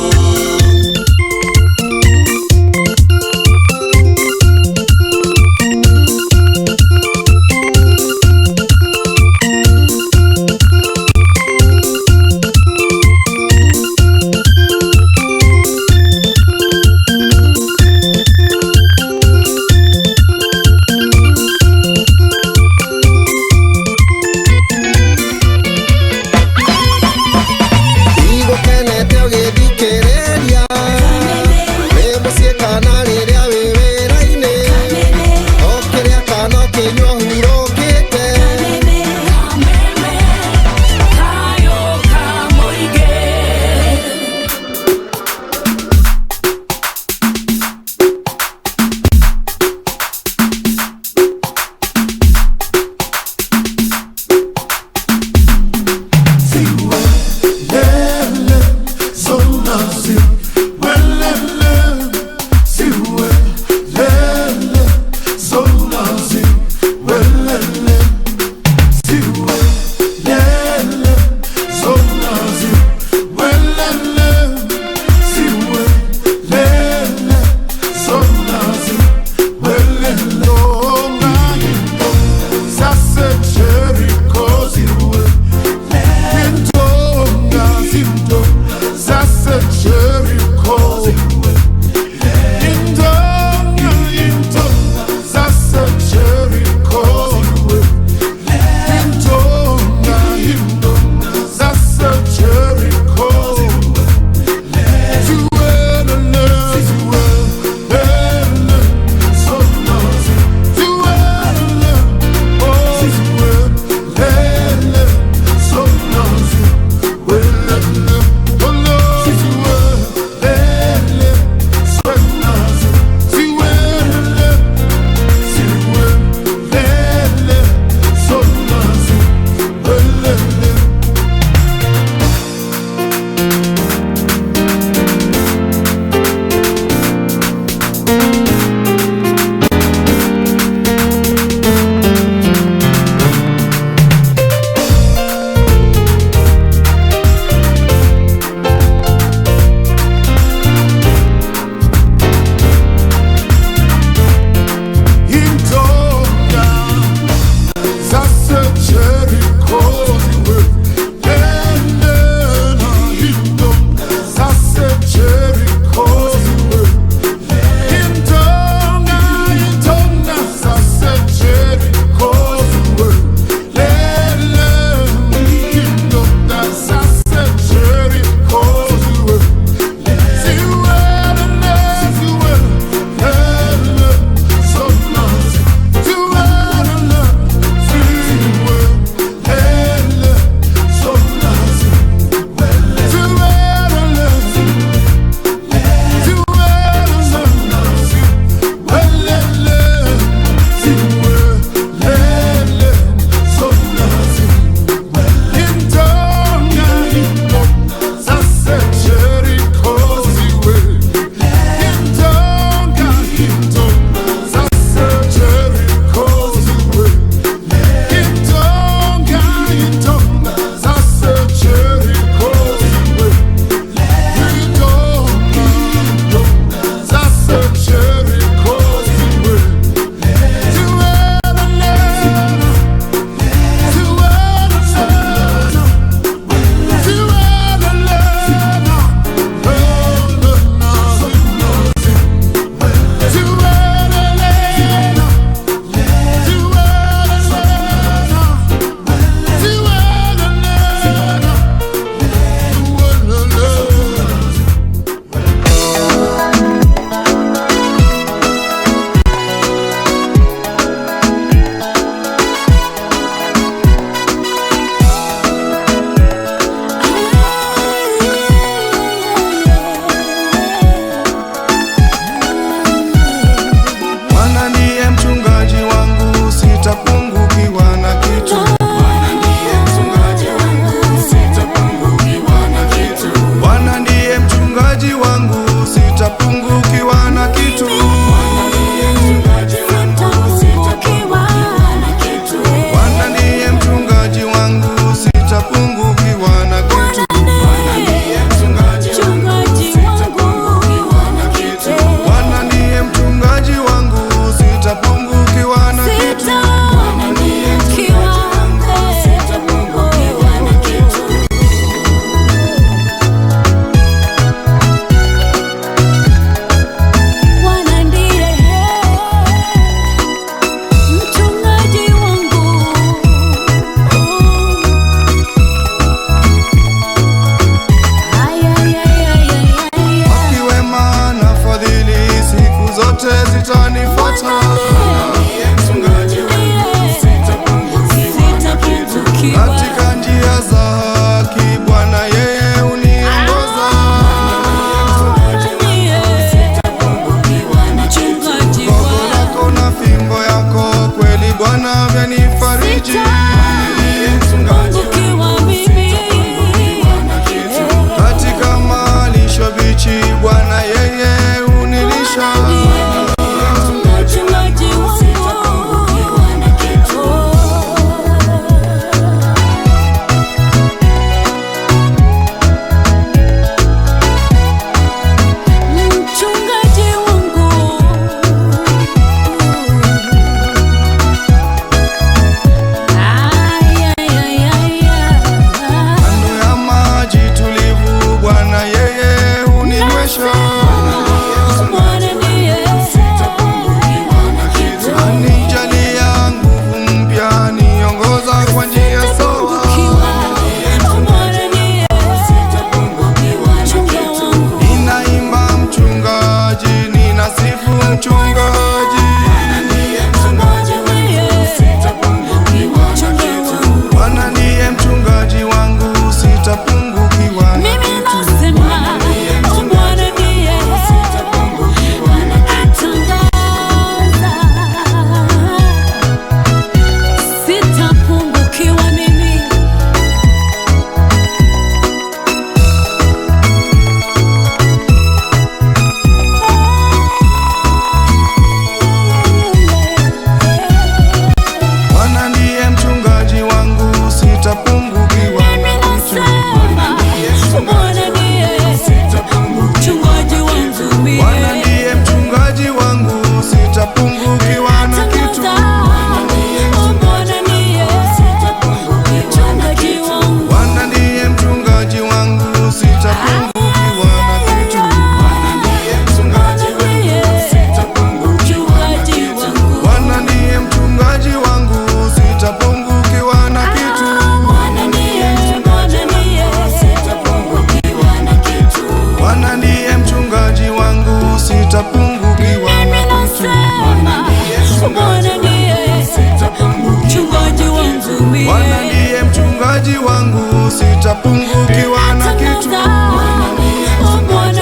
[SPEAKER 6] nihurumie.
[SPEAKER 7] Bwana ndiye mchungaji wangu, sitapungukiwa na kitu.
[SPEAKER 6] Bwana ndiye mchungaji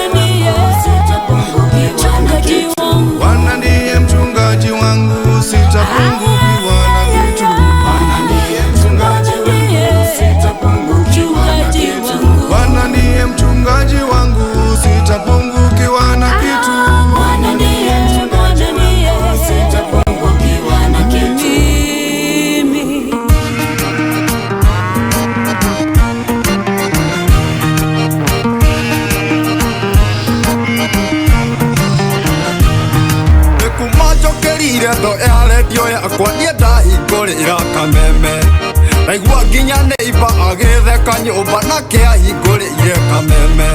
[SPEAKER 6] wangu.
[SPEAKER 7] Bwana ndiye mchungaji wangu, sitapungukiwa na kitu. Bwana ndiye mchungaji wangu, sitapungukiwa na kitu. Bwana ndiye mchungaji wangu, sitapungukiwa na kitu.
[SPEAKER 6] Bwana ndiye sitapungukiwa na kitu. Mimi
[SPEAKER 7] Nikumacokerire ndo ya redio yakwa ndiendahingũrĩra kameme, naigua nginya neiba agĩtheka nyũmba nake ahingũrĩire kameme.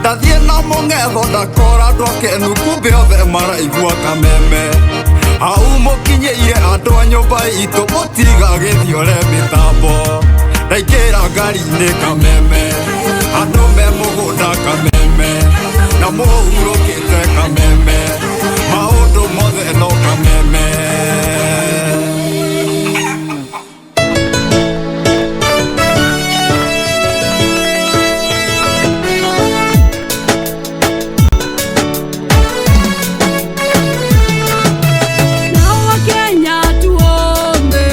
[SPEAKER 7] Ndathiĩ na mũng'etho ndakora andũ akenu, kumbe othe maraigua kameme. Hau mũkinyĩire andũ a nyũmba itũ mũtigagĩthiore mĩtambo, ndaingĩra ngari-inĩ kameme, andũ me mũgũnda kameme, na mũhurũkĩte kameme, maũndũ mothe no kameme.
[SPEAKER 6] na Wakenya tuombe.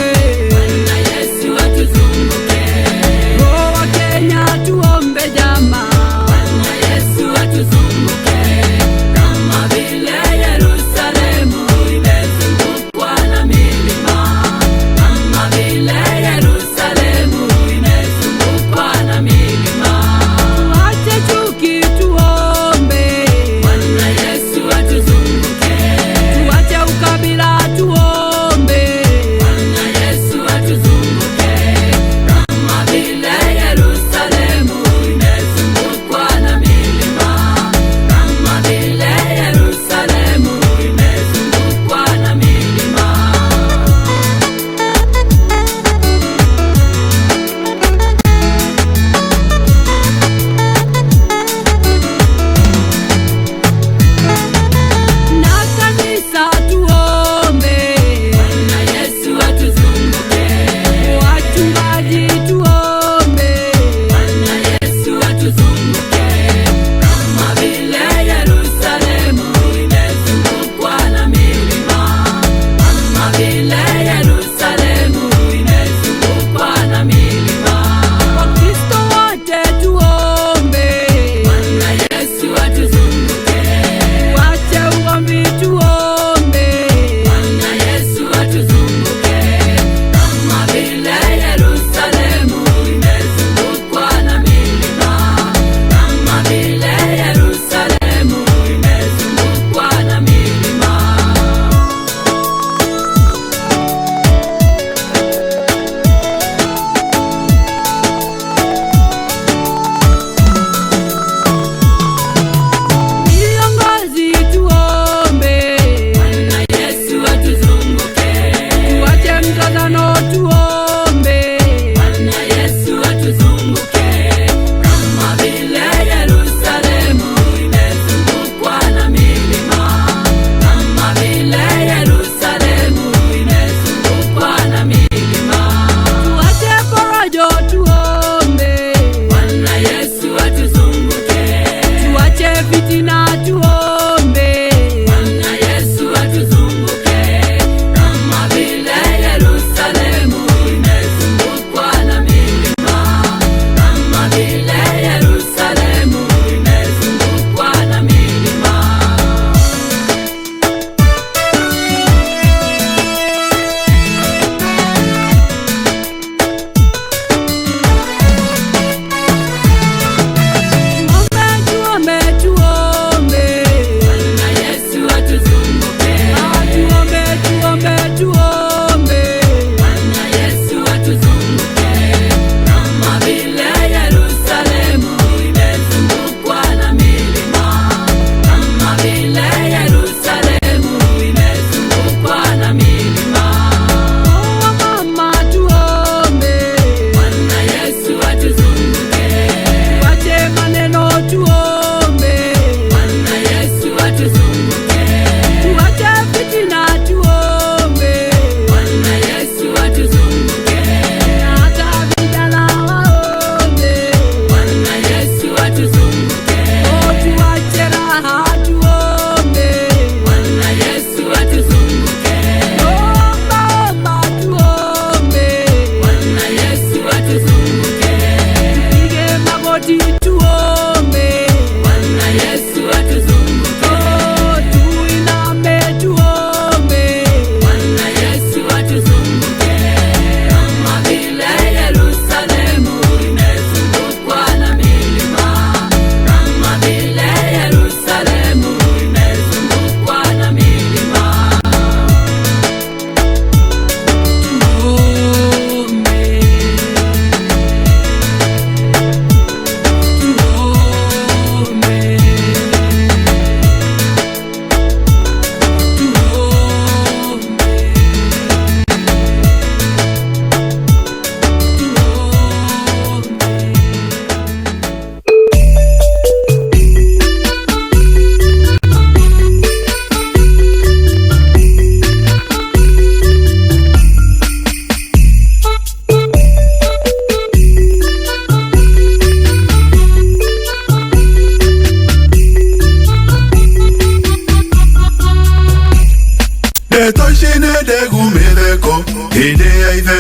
[SPEAKER 6] Bwana Yesu atuzunguke. Oh, Wakenya tuombe jamaa. Bwana Yesu atuzunguke. Kama vile Yerusalemu imezungukwa na milima.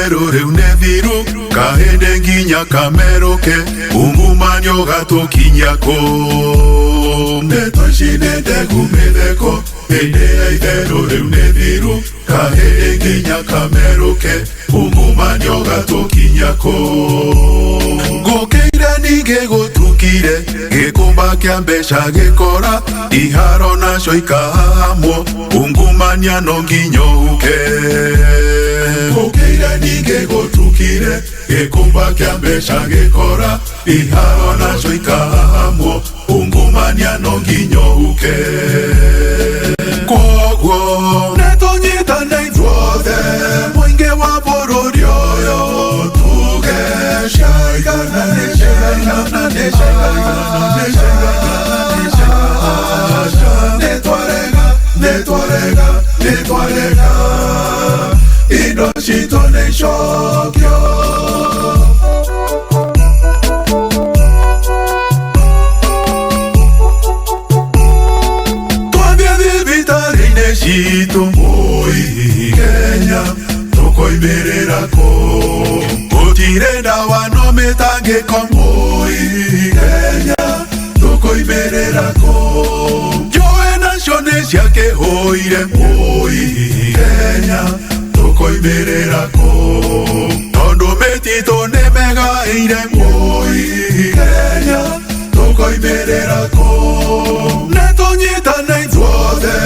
[SPEAKER 7] itheru riu ne thiru kahinde nginya kameruke ungumanio gatukinya ku ndeto cinende kumitheko hinde ya itheru riu ne thiru kahinde nginya kameruke ungumanio gatukinya ku ngukiire ninge gutukire gikumba kia mbeca gikora iharo nacio ikahamwo ungumania no nginya uke ngukiire ninge gutukire gikumba kia mbeca gikora iharo nacio ikahamwo ungumania no nginya uke kwoguo netũnyitane ithuothe mũingĩ wa bũrũri ũyũ tuge nĩtwarega indo citũ nĩ icokio citũ mũi Kenya tũkoimĩrĩra kũ gũtirĩ ndawa no mĩtangĩko mũi Kenya tũkoimĩrĩra kũ njũĩ nacio nĩ ciakĩhũire mũi Kenya tũkoimĩrĩra kũ tondũ mĩtitũ nĩ megaĩire mũi Kenya tũkoimĩrĩra kũ netũnyitane ithuothe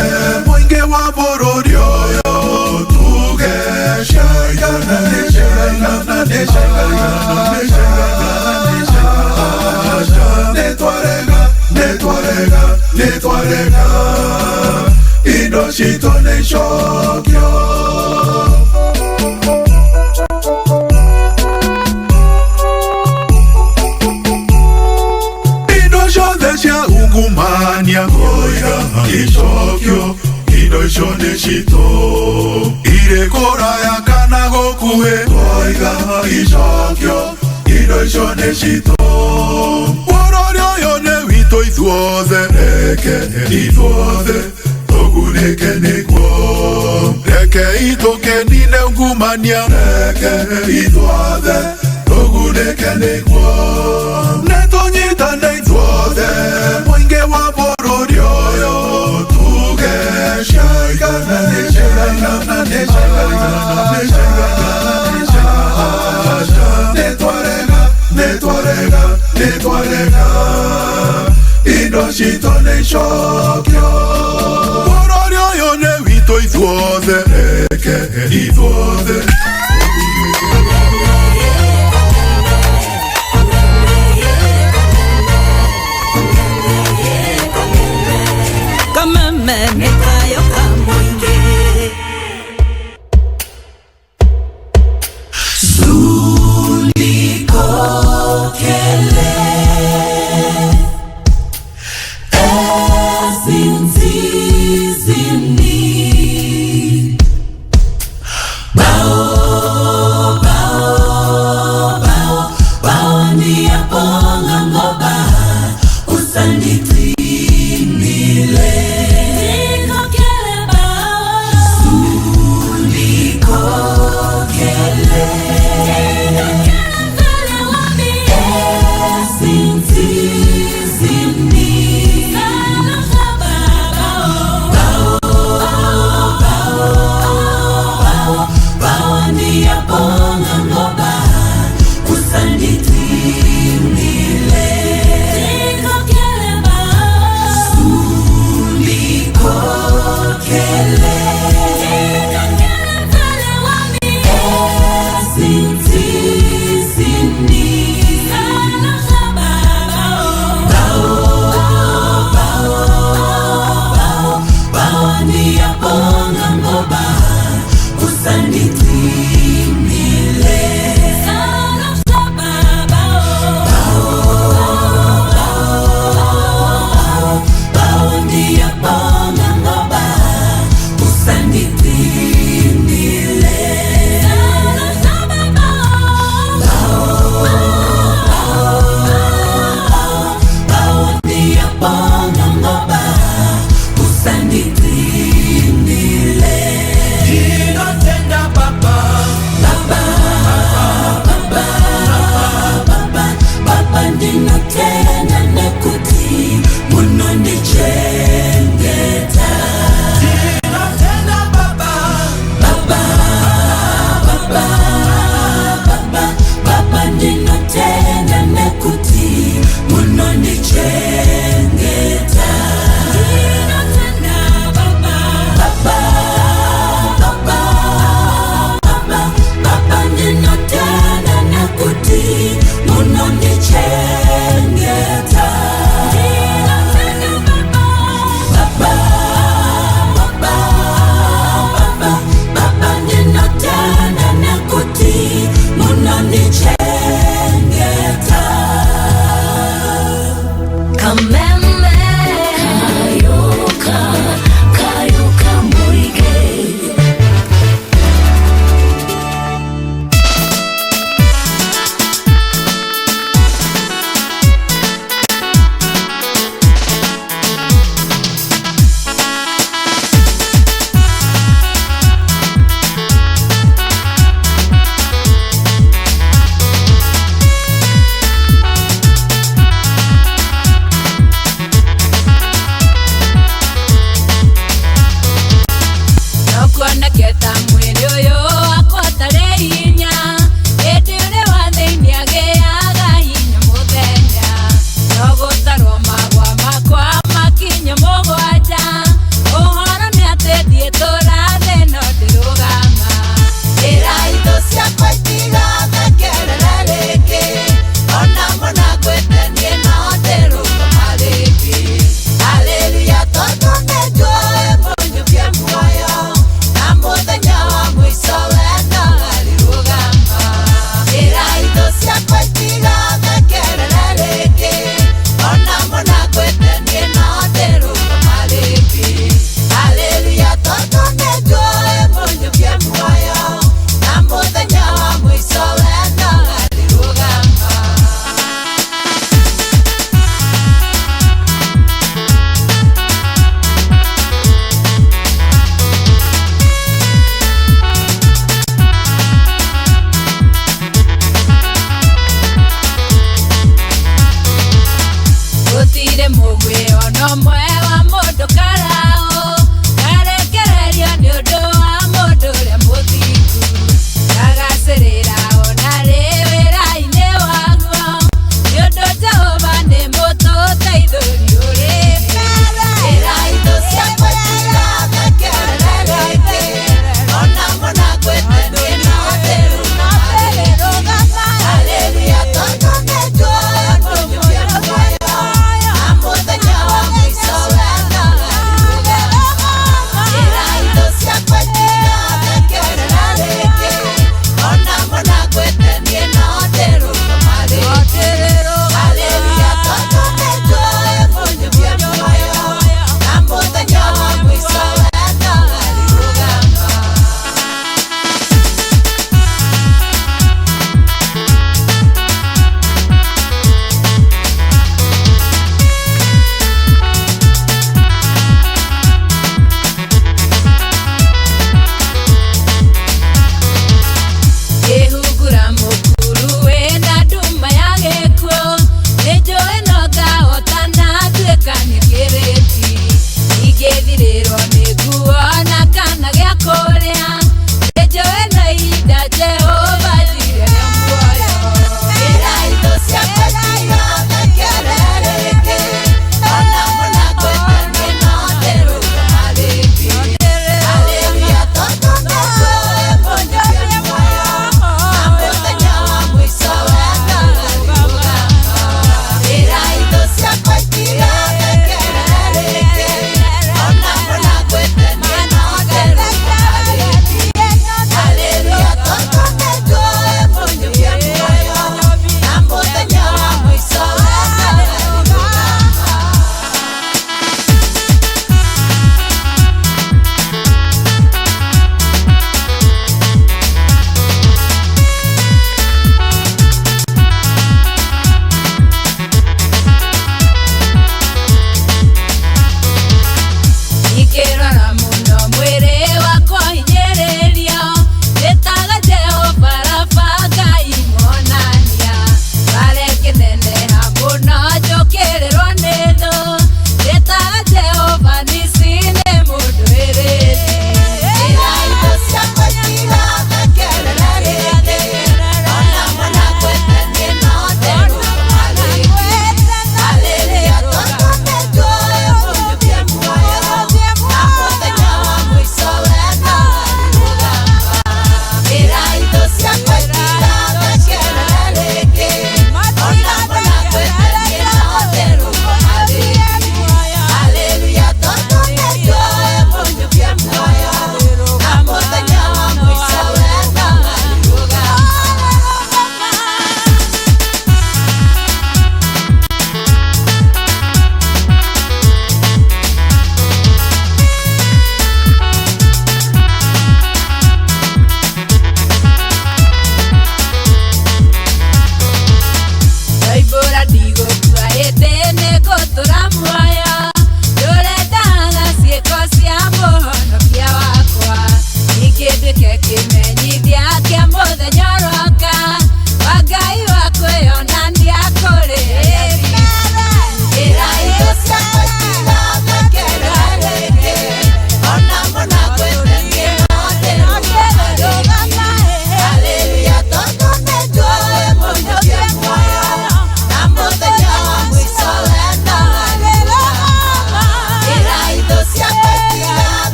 [SPEAKER 7] wa bũrũri ũyũ tuge nĩtwarega indo citũ nĩ icokio indo ciothe cia ungumania ngoiga icokio indo icio nĩ citũ irĩ kũraya kana gũkuhĩ ngoiga icokio indo icio nĩ citũ bũrũri ũyũ nĩ witũ ithuothe reke ithuothe tũgunĩke nĩguo reke itũkenine ungumania reke ithuothe tũgunĩke nĩguo netũnyitane ithuothe mũingĩ wa bũrũri ũyũ nĩtwarega indo citũ nĩ icokio bũrũri ũyũ nĩ witũ ithuothe reke ithuothe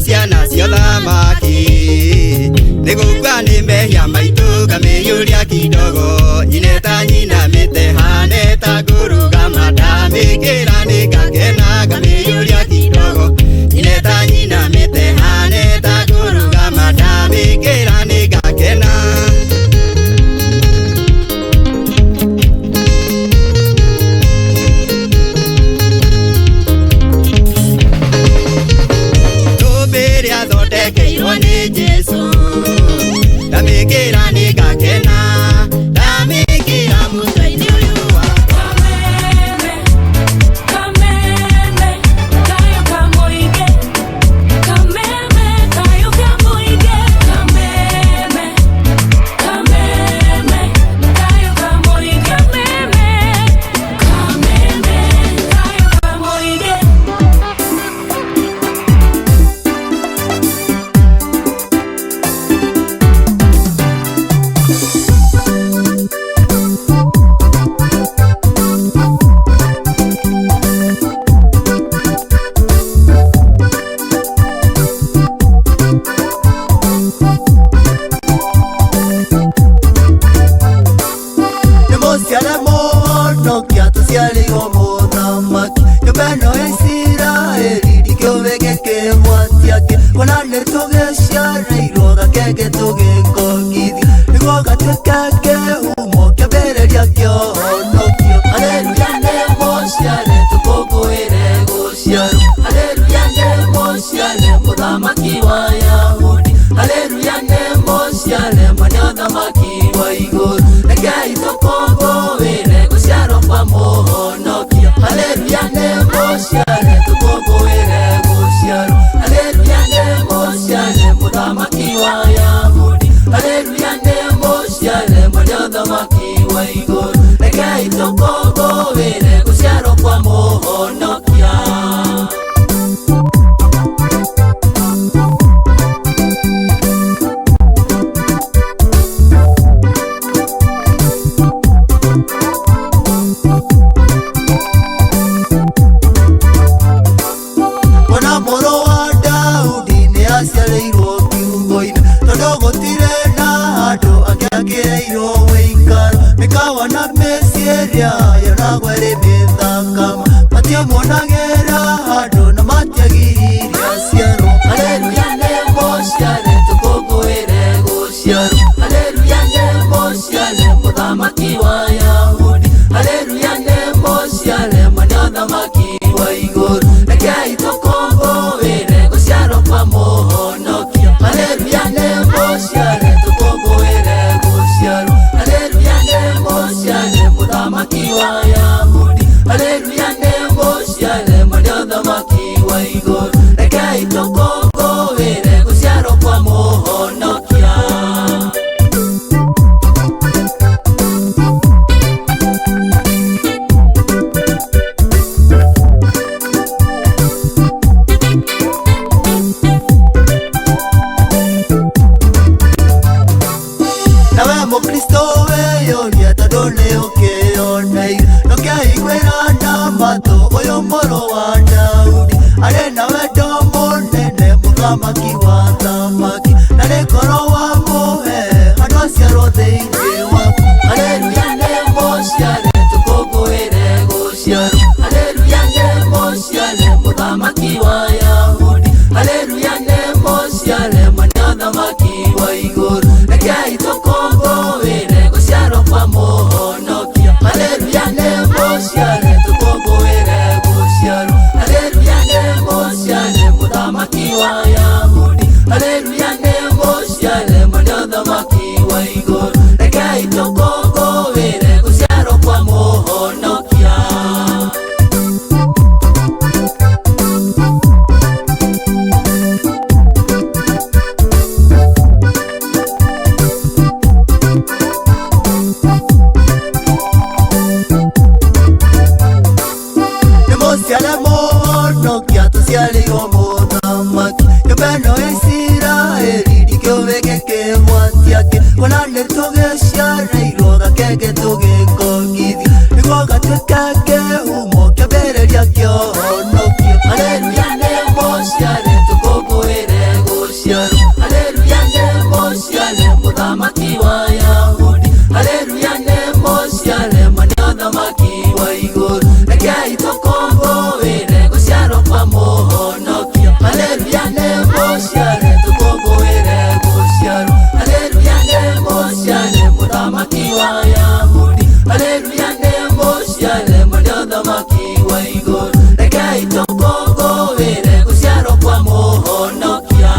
[SPEAKER 5] na ciana cia thamaki nĩgũkua nĩ mehia maitũ ngamĩiyũria kidogo nyine ta nyina mĩte hane ta ngũrugama ndamĩkĩra nĩngakena ngamĩiyũria kidogo nyine ta nyina mĩte hane ta ngũrugama ndamĩkĩra nĩngakena tũmbĩrĩa thondekeirwo nĩ Jesũ ndamĩkĩra nĩngakena ndamĩkĩra mũtwe-inĩ ũyũ wakwa
[SPEAKER 8] Hallelujah,
[SPEAKER 4] Wayahudi. Haleluya nembo ciale mwene ũthamaki wa igũrũ. Rekei tũkũngũĩre gũciarwo kwa Mũhonokia.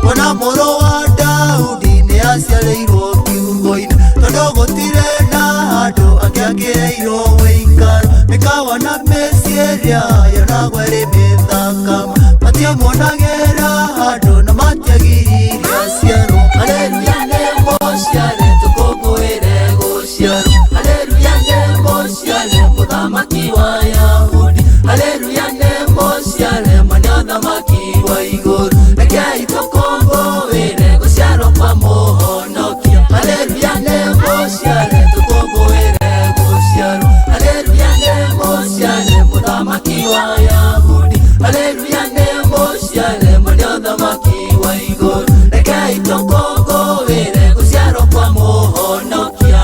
[SPEAKER 2] Ona mũrũ wa Daudi nĩ aciarĩirwo kiugo-inĩ, tondũ gũtirĩ na handũ angĩakĩrĩirwo wĩikaro. Mĩkawa na mĩciĩ ĩrĩa yonagwo ĩrĩ mĩthaka, matiamuonagĩra handũ na matiagiririe aciarwo.
[SPEAKER 4] Haleluya nembo ciale tũkũngũĩre gũciarwo. Haleluya nembo ciale mũthamaki wa Wayahudi. Haleluya nembo ciale mwene ũthamaki wa igũrũ. Rekei tũkũngũĩre gũciarwo kwa Mũhonokia. Haleluya nembo ciale tũkũngũĩre gũciarwo. Haleluya nembo ciale mũthamaki wa Wayahudi. Haleluya nembo ciale mwene ũthamaki wa igũrũ. Rekei tũkũngũĩre gũciarwo kwa Mũhonokia.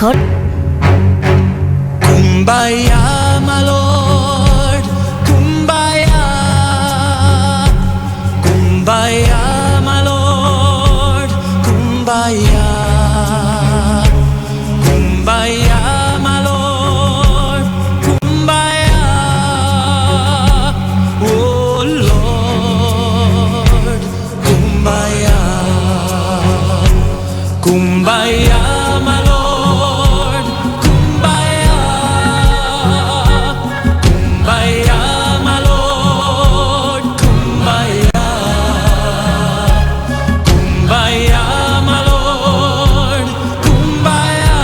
[SPEAKER 8] record.
[SPEAKER 1] Kumbaya, my Lord, Kumbaya, Kumbaya, my Lord, Kumbaya, Kumbaya, my Lord, Kumbaya, oh Lord, Kumbaya, Kumbaya, my Lord, Kumbaya, Kumbaya, my Lord, Kumbaya, Kumbaya, my Lord, Kumbaya,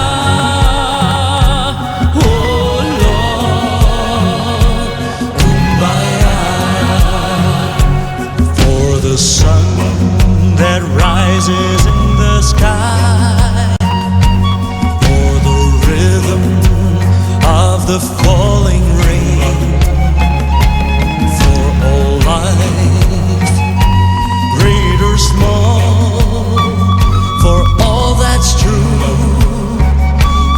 [SPEAKER 1] oh Lord, Kumbaya, for the sun that rises in the sky, for the rhythm of the falling rain, for all life, great or small, for all that's true,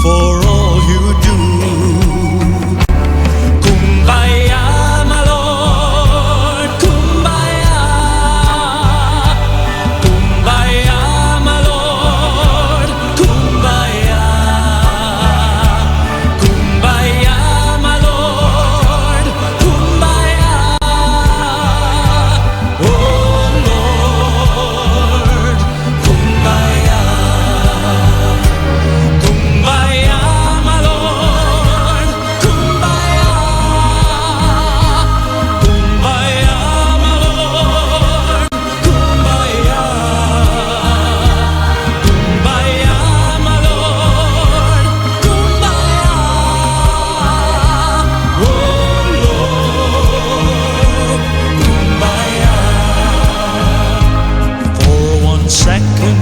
[SPEAKER 1] for all you do. Kumbaya, my Lord, Kumbaya, Kumbaya, my Lord, Kumbaya, Kumbaya, my Lord, Kumbaya, oh Lord, Kumbaya, Kumbaya, my Lord, Kumbaya, Kumbaya, my Lord, Kumbaya, Kumbaya, my Lord, Kumbaya, oh Lord, Kumbaya. For 1 second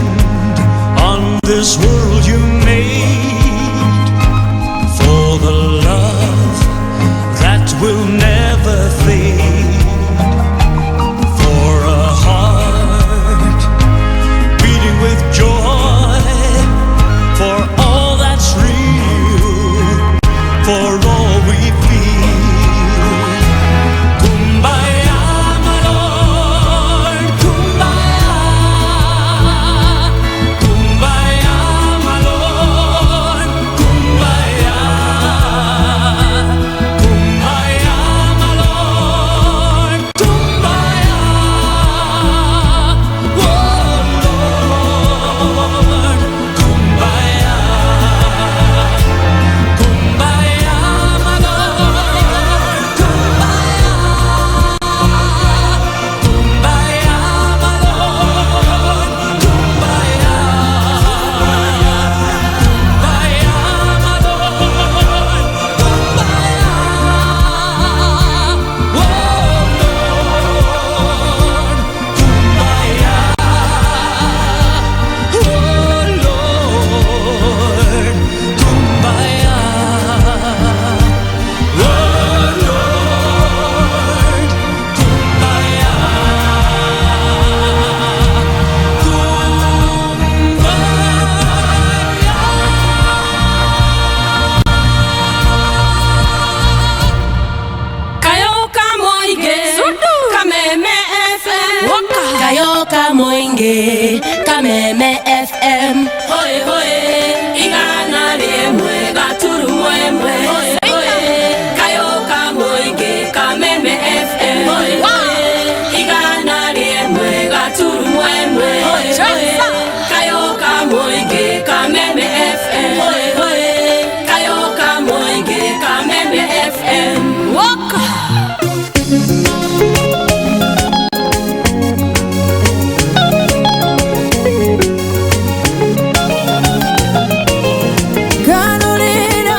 [SPEAKER 1] on this world you made, for the love that will never fade, for a heart beating with joy, for all that's real, for all we feel. Kumbaya, my Lord, Kumbaya, Kumbaya, my Lord, Kumbaya, Kumbaya, my Lord, Kumbaya, oh Lord, Kumbaya, Kumbaya, my Lord, Kumbaya, Kumbaya, my Lord, Kumbaya, Kumbaya, my Lord, Kumbaya, oh Lord, Kumbaya, oh Lord, Kumbaya, oh Lord,
[SPEAKER 6] Kayoka Moige, Kameme FM. Kayoka Moige, Kameme FM. Hoye hoye, igana rimwe gaturu mwemwe. Hoye hoye, Kayoka Moige, Kameme FM. Hoye hoye, igana rimwe gaturu mwemwe. Hoye hoye, Kayoka Moige, Kameme FM. Hoye hoye, Kayoka Moige, Kameme FM. Waka.
[SPEAKER 8] Carolina,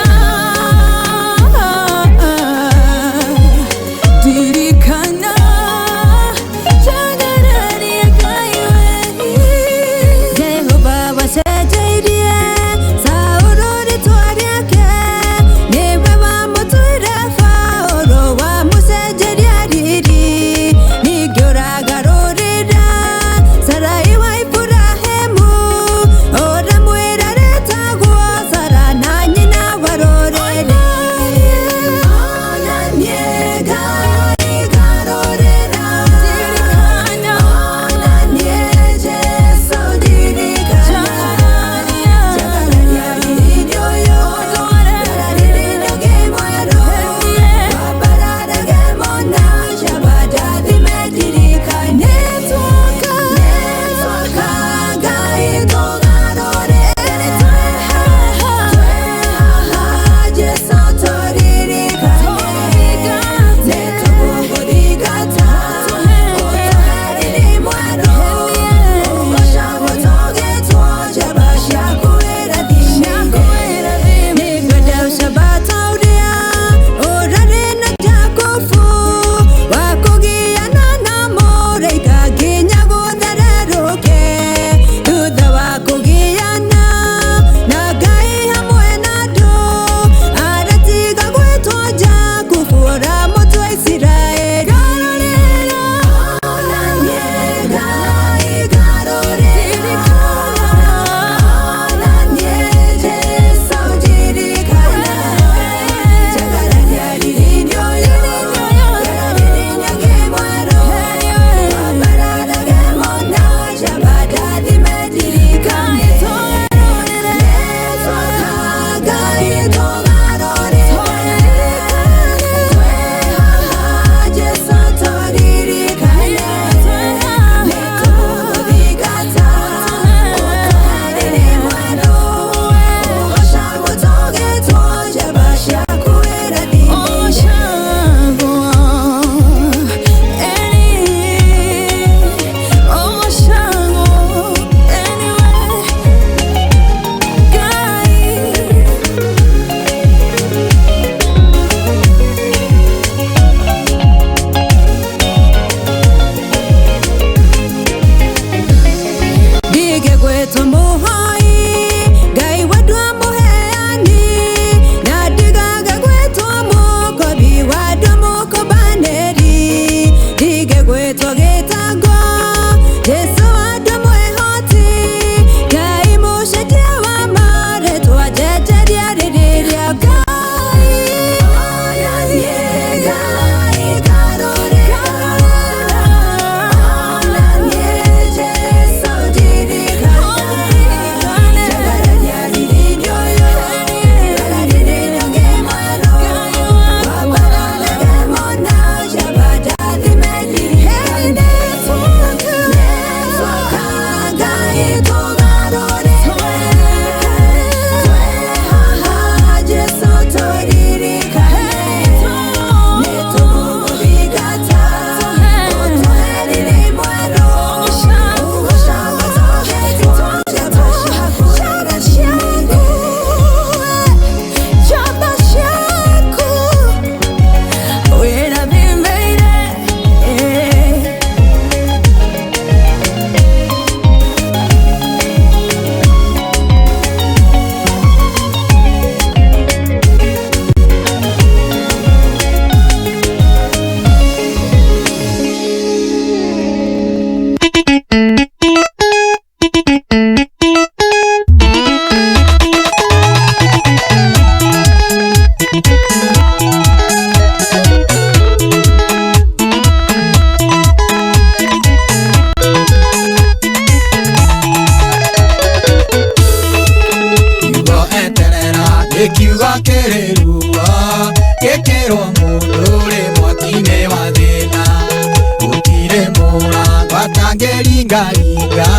[SPEAKER 3] agĩringaringa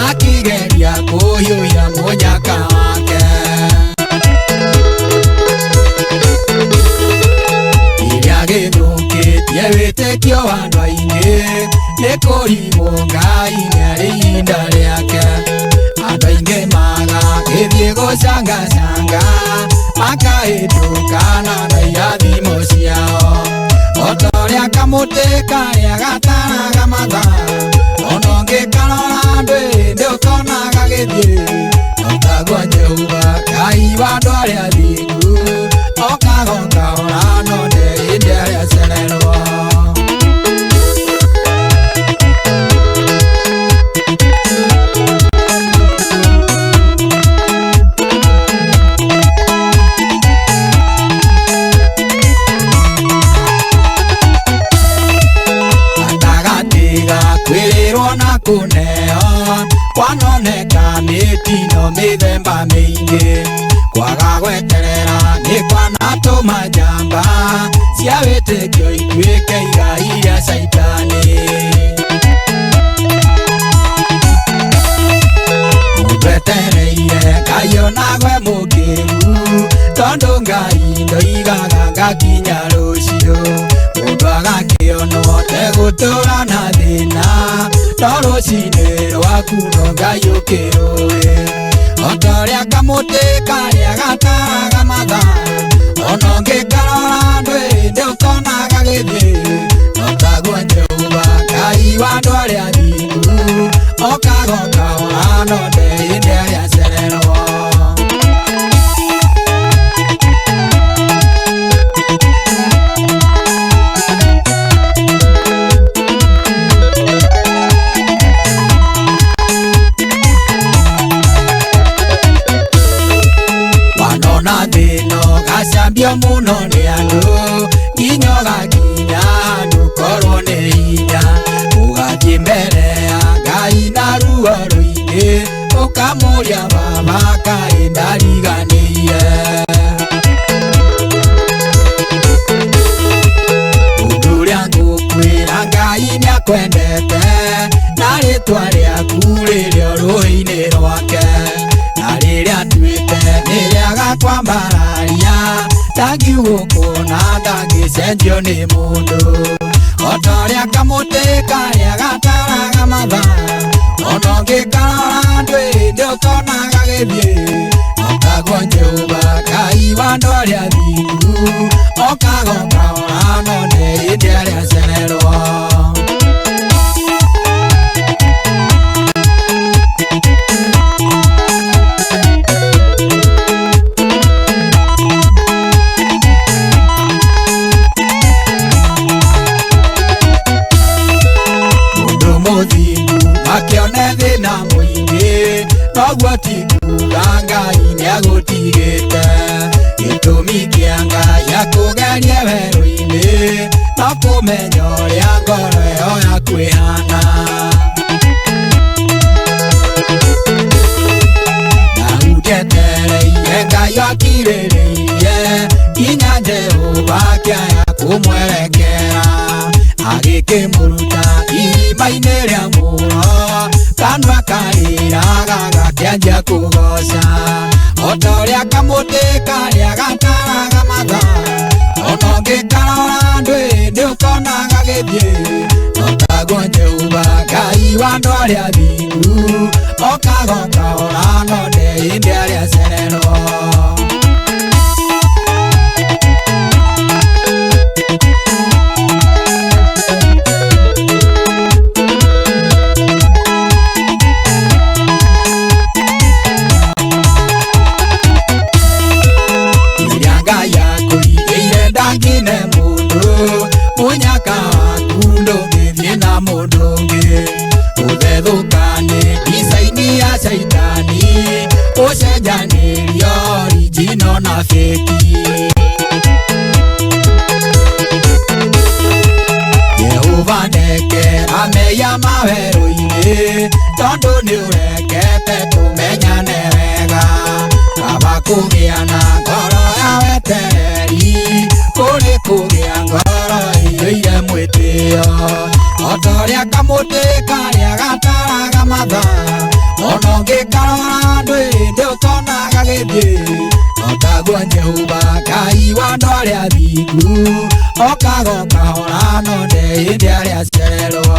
[SPEAKER 3] akĩgeria kũhiũhia mũnyaka wake. Kĩrĩa gĩthũkĩtie wĩtĩkio wa andũ aingĩ nĩ kũrigwo Ngai nĩarĩ ihinda rĩake. Andũ aingĩ magagĩthiĩ gũcangacanga makahĩtũka na irathimo ciao. O ta ũrĩa kamũtĩ karĩa gataraga mathaa, ona ũngĩkarora ndwĩ ũkona gagĩthiĩ. No taguo Jehova Ngai wa andũ arĩa athingu okaga o kahora no ndarĩ hĩndĩ aracererwo. Kwĩrĩrwo na kũneo kwanoneka mĩtino mĩthemba mĩingĩ. Kwaga gweterera nĩ kwanatũma njamba cia wĩtĩkio ituĩke igai rĩa Saitani. Mũndũ etereire Ngai onagwe mũkĩru, tondũ Ngai ndoigaga ngakinya rũciũ. Mũndũ agakĩonwo tegũtũra na thĩna, no rũcinĩ rwaku no Ngai ũkĩrũĩ. O ta ũrĩa kamũtĩ karĩa gataraga mathaa, ona ũngĩkarora ndwĩ ũkona gagĩthiĩ. No taguo Jehova Ngai wa andũ arĩa athingu okaga o kahora no ndarĩ hĩndĩ aracererwo. Gacambio mũno nĩ andũ nginya ũgakinya handũ korwo nĩ hinya. Ũgathiĩ mbere ya Ngai na ruo rũingĩ, ũkamũria Baba kaĩ ndariganĩire. Ũndũ ũrĩa ngũkwĩra Ngai nĩakwendete, na rĩtwa rĩaku rĩrĩo rũĩ-inĩ rwake. Na rĩrĩa atuĩte nĩrĩaga kwambararia, ndangiugũkũna ndangĩcenjio nĩ mũndũ. O ta ũrĩa kamũtĩ karĩa gataraga mathaa, ona ũngĩkarora ndwĩ ũkona gagĩthiĩ. No taguo Jehova Ngai wa andũ arĩa athingu okaga o kahora no ndarĩ hĩndĩ aracererwo. Akĩone thĩna mũingĩ, noguo ti kuuga Ngai nĩagũtigĩte. Gĩtũmi kĩa Ngai akũgerie werũ-inĩ no kũmenya ũrĩa ngoro ĩyo yaku ĩhana. Daudi etereire Ngai akirĩrĩirie nginya Jehova akĩaya kũmwerekera. Agĩkĩmũruta irima-inĩ rĩa mũro, kanua karĩraga gakĩanjia kũgoca. O ta ũrĩa kamũtĩ karĩa gataraga mathaa, ona ũngĩkarora ndwĩ ũkona gagĩthiĩ. No taguo Jehova Ngai wa andũ arĩa athingu okaga o kahora no ndarĩ hĩndĩ aracererwo. Ndangine mũndũ mũnyaka waku ndũngĩthiĩ na mũndũ ũngĩ. Ũthethũkane ica-inĩ ya Saitani, ũcenjanĩrio original na fake. Jehova ndekera meya mawerũ-inĩ, tondũ nĩũrekete tũmenyane wega. Kaba kũgĩa na ngoro ya wetereri, kũrĩ kũgĩa ngoro ĩiyũire mwĩtĩo. Otoria kamote karia gatara gamatha Ononge karora ndwe ndeutona gagithie Otagwo Jehova Ngai wa andũ arĩa athingu Okagoka hora no nde hĩndĩ arĩa acererwo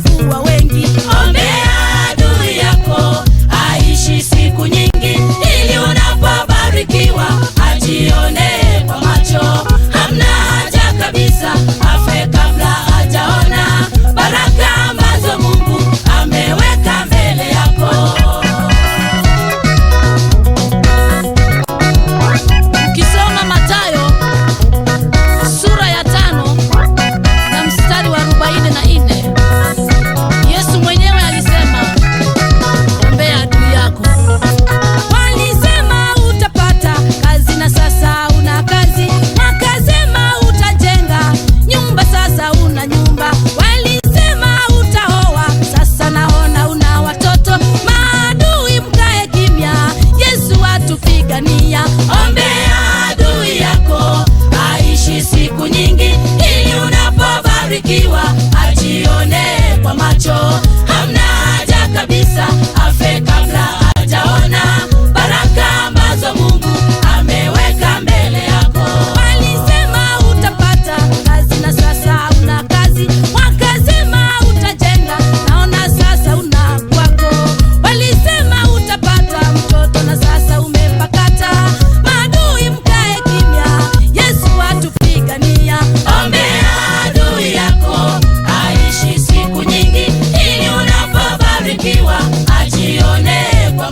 [SPEAKER 6] watakuwa wengi. Ombea adui yako aishi siku nyingi, ili unapobarikiwa ajione kwa macho. Hamna haja kabisa afe kabla hajaona baraka ambazo Mungu ameweka mbele yako. Ukisoma Mathayo sura ya 5 na mstari wa 44, Yesu mwenyewe alisema, ombea adui yako. Walisema utapata kazi na sasa una kazi, wakasema utajenga nyumba sasa una nyumba, walisema utaoa sasa naona una watoto. Maadui mkae kimya, Yesu atupigania. Ombea adui yako aishi siku nyingi, ili unapobarikiwa ajione kwa macho. Hamna haja kabisa afe kabla hajaona baraka ambazo Mungu ameweka mbele yako. Walisema utapata kazi na sasa una kazi, wakasema utajenga naona sasa una kwako. Walisema utapata mtoto na sasa umepakata. Maadui mkae kimya, Yesu atupigania. Ombea adui yako aishi siku nyingi, ili unapobarikiwa ajione kwa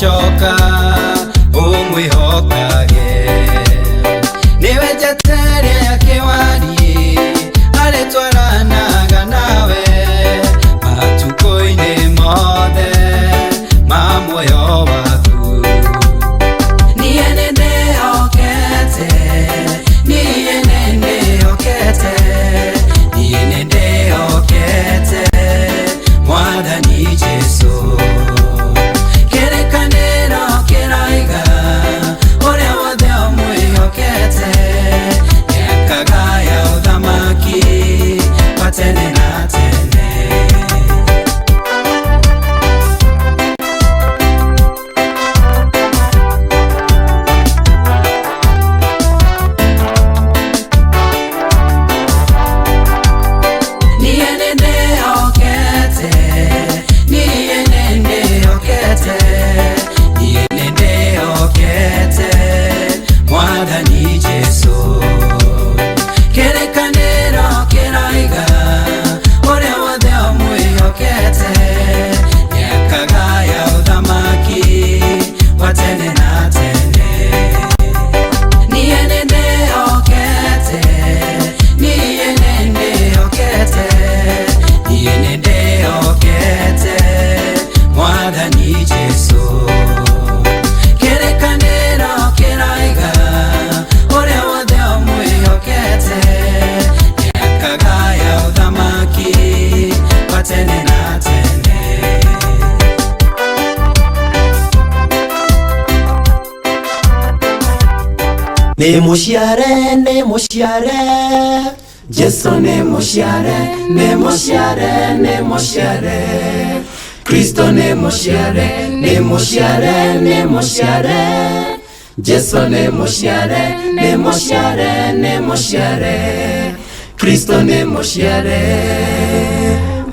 [SPEAKER 3] gũcoka ũmwĩhokage nĩwe njeteria ya kĩwari arĩtwaranaga nawe matukũ-inĩ mothe ma muoyo waku niĩ nĩndĩhokete niĩ nĩndĩhokete niĩ nĩndĩhokete Mwathani Jesũ kĩrĩkanĩro kĩraiga ũrĩa wothe ũmwĩhokete nĩakagaya ũthamaki wa tene na tene
[SPEAKER 4] Ni mushiare Jesu ni mushiare Kristo ni mushiare Jesu ni mushiare Kristo ni mushiare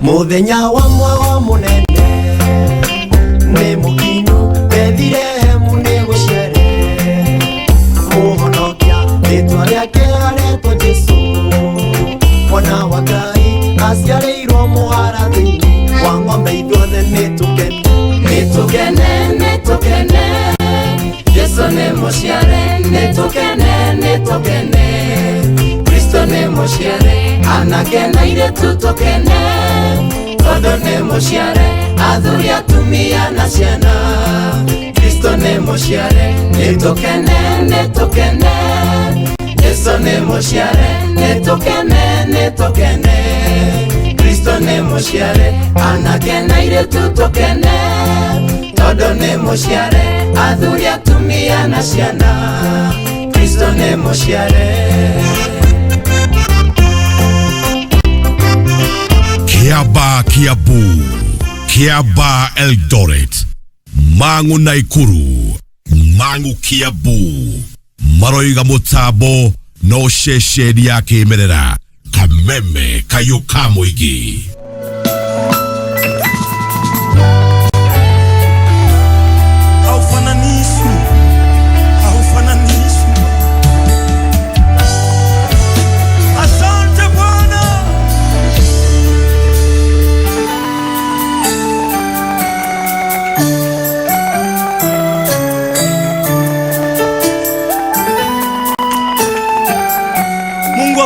[SPEAKER 2] Muthenya wa mwago munene ni mukinyu Bethilehemu ni guciare muhonokia rĩtwa rĩake aretwo Jesu mwana wa Ngai aciarĩirwo mũharathi-inĩ wa ng'ombe ithuothe nĩtũkene
[SPEAKER 4] Jesu ni mushiare nĩtũkene Kristo ni mushiare anakenaire tutokene tondũ nĩ mũciare athuri atumia na ciana Kristo nĩ mũciare nĩtũkene Jesu nĩ mũciare nĩtũkene Kristo nĩ mũciare anakenaire tutokene tondũ nĩ mũciare athuri atumia na ciana Kristo nĩ mũciare
[SPEAKER 8] Kiaba Kiabu, Kiaba Eldoret, Mangu Naikuru, Mangu Kiabu, Maroiga Mutabo, no sheshedi ya kimerera, Kameme Kayukamuigi.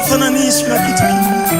[SPEAKER 5] Hafananishwi na kitu kingine.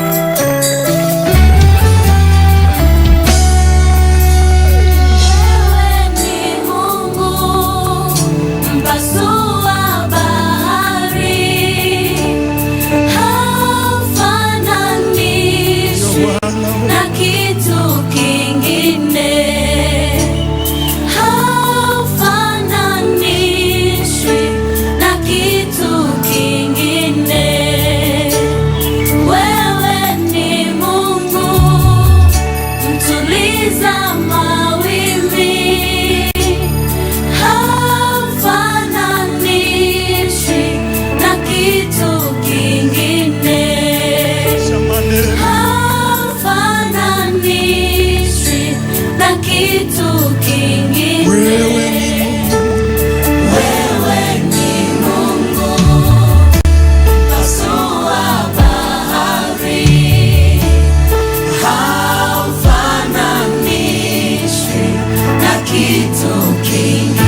[SPEAKER 4] King.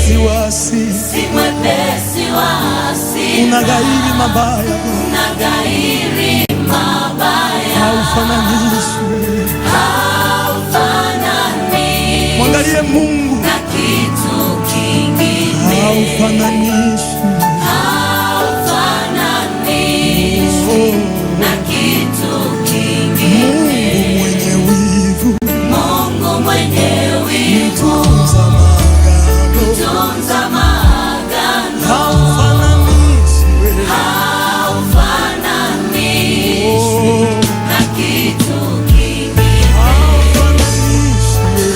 [SPEAKER 9] mwepesi wa hasira,
[SPEAKER 4] si mwepesi wa hasira,
[SPEAKER 9] unaghairi mabaya,
[SPEAKER 4] unaghairi mabaya,
[SPEAKER 9] haufananishwi,
[SPEAKER 4] haufananishwi,
[SPEAKER 9] mwangalie Mungu
[SPEAKER 4] na kitu kingine,
[SPEAKER 9] haufananishwi,
[SPEAKER 4] haufananishwi, na kitu kingine.
[SPEAKER 9] Mungu mwenye wivu,
[SPEAKER 4] Mungu mwenye wivu,
[SPEAKER 9] mtunza maagano,
[SPEAKER 4] mtunza maagano,
[SPEAKER 9] haufananishwi,
[SPEAKER 4] haufananishwi, na kitu kingine,
[SPEAKER 9] haufananishwi.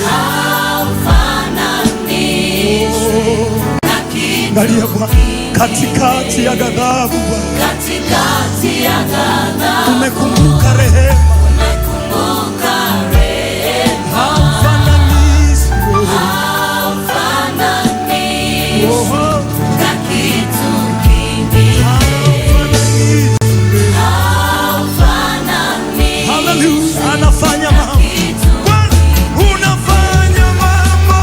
[SPEAKER 4] haufananishwi, na kitu
[SPEAKER 9] Angalia Bwana, katikati ya ghadhabu Bwana,
[SPEAKER 4] katikati ya ghadhabu,
[SPEAKER 9] umekumbuka rehema,
[SPEAKER 4] umekumbuka rehema,
[SPEAKER 9] haufananishwi,
[SPEAKER 4] haufananishwi,
[SPEAKER 9] oh,
[SPEAKER 4] na kitu kingine,
[SPEAKER 9] haufananishwi.
[SPEAKER 4] haufananishwi,
[SPEAKER 9] Hallelujah, anafanya mambo
[SPEAKER 4] kitu
[SPEAKER 9] Bwana, unafanya mambo,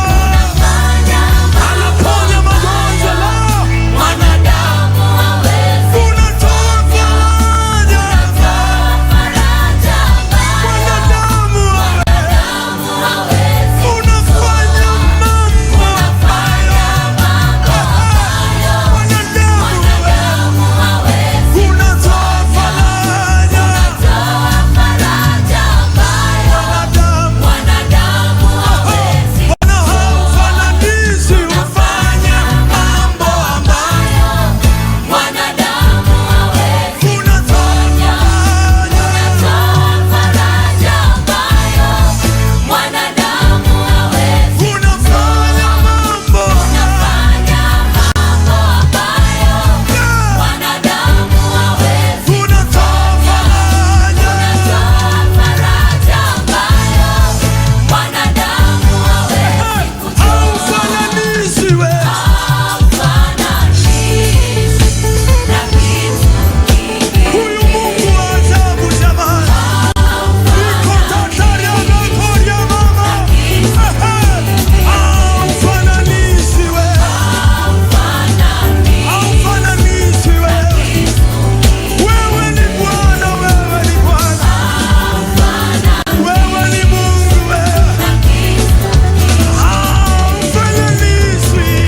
[SPEAKER 9] anaponya magonjwa leo,
[SPEAKER 4] mwanadamu hawezi
[SPEAKER 9] unatoa faraja,
[SPEAKER 4] faraja,
[SPEAKER 9] mwanadamu
[SPEAKER 4] hawezi
[SPEAKER 9] unafanya mambo ambayo
[SPEAKER 4] mwanadamu hawezi
[SPEAKER 9] unatoa faraja,
[SPEAKER 4] faraja ambayo
[SPEAKER 9] mwanadamu
[SPEAKER 4] mwanadamu hawezi
[SPEAKER 9] Bwana haufananishi, ufanya mambo ambayo
[SPEAKER 4] mwanadamu hawezi
[SPEAKER 9] unatoa faraja,
[SPEAKER 4] faraja ambayo mwanadamu hawezi
[SPEAKER 9] unafanya mambo
[SPEAKER 4] fanya mambo ambayo mwanadamu hawezi
[SPEAKER 9] unatoa faraja,
[SPEAKER 4] faraja ambayo mwanadamu hawezi
[SPEAKER 9] haufananishi wewe. Huyu Mungu wa ajabu jamani, iko tatari anakoria mama, haufananishi wewe, haufananishi wewe. Wewe ni Bwana, wewe ni Bwana, wewe ni Mungu, wewe haufananishwi.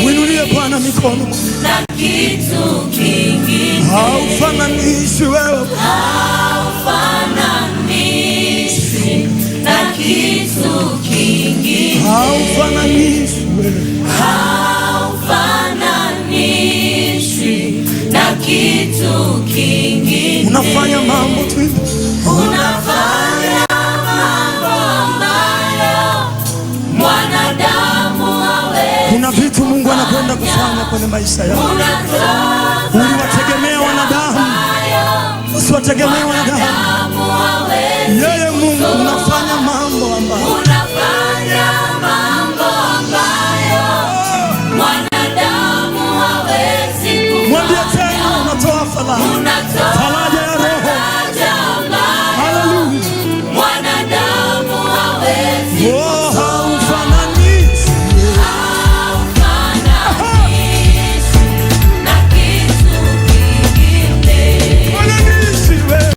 [SPEAKER 9] Mwinulie Bwana mikono, haufananishi wewe, haufananishi wewe,
[SPEAKER 4] na kitu kingine,
[SPEAKER 9] unafanya mambo tu hivi.
[SPEAKER 4] unafanya mambo ambayo mwanadamu hawezi.
[SPEAKER 9] Kuna vitu Mungu anakwenda kufanya kwenye maisha yako.
[SPEAKER 4] Unatoa
[SPEAKER 9] Uliwategemea wanadamu, usiwategemee wanadamu.
[SPEAKER 4] mwanadamu hawezi.
[SPEAKER 9] Yeye Mungu unafanya mambo ambayo
[SPEAKER 4] Unafanya mambo ambayo mwanadamu hawezi kufanya.
[SPEAKER 9] mwambie tena, unatoa faraja,
[SPEAKER 4] Unatoa
[SPEAKER 9] faraja ya roho.
[SPEAKER 4] faraja ambayo
[SPEAKER 9] Haleluya.
[SPEAKER 4] mwanadamu hawezi.
[SPEAKER 9] Oh, haufananishi,
[SPEAKER 4] Haufananishi na kitu kingine.
[SPEAKER 9] fananishi wewe.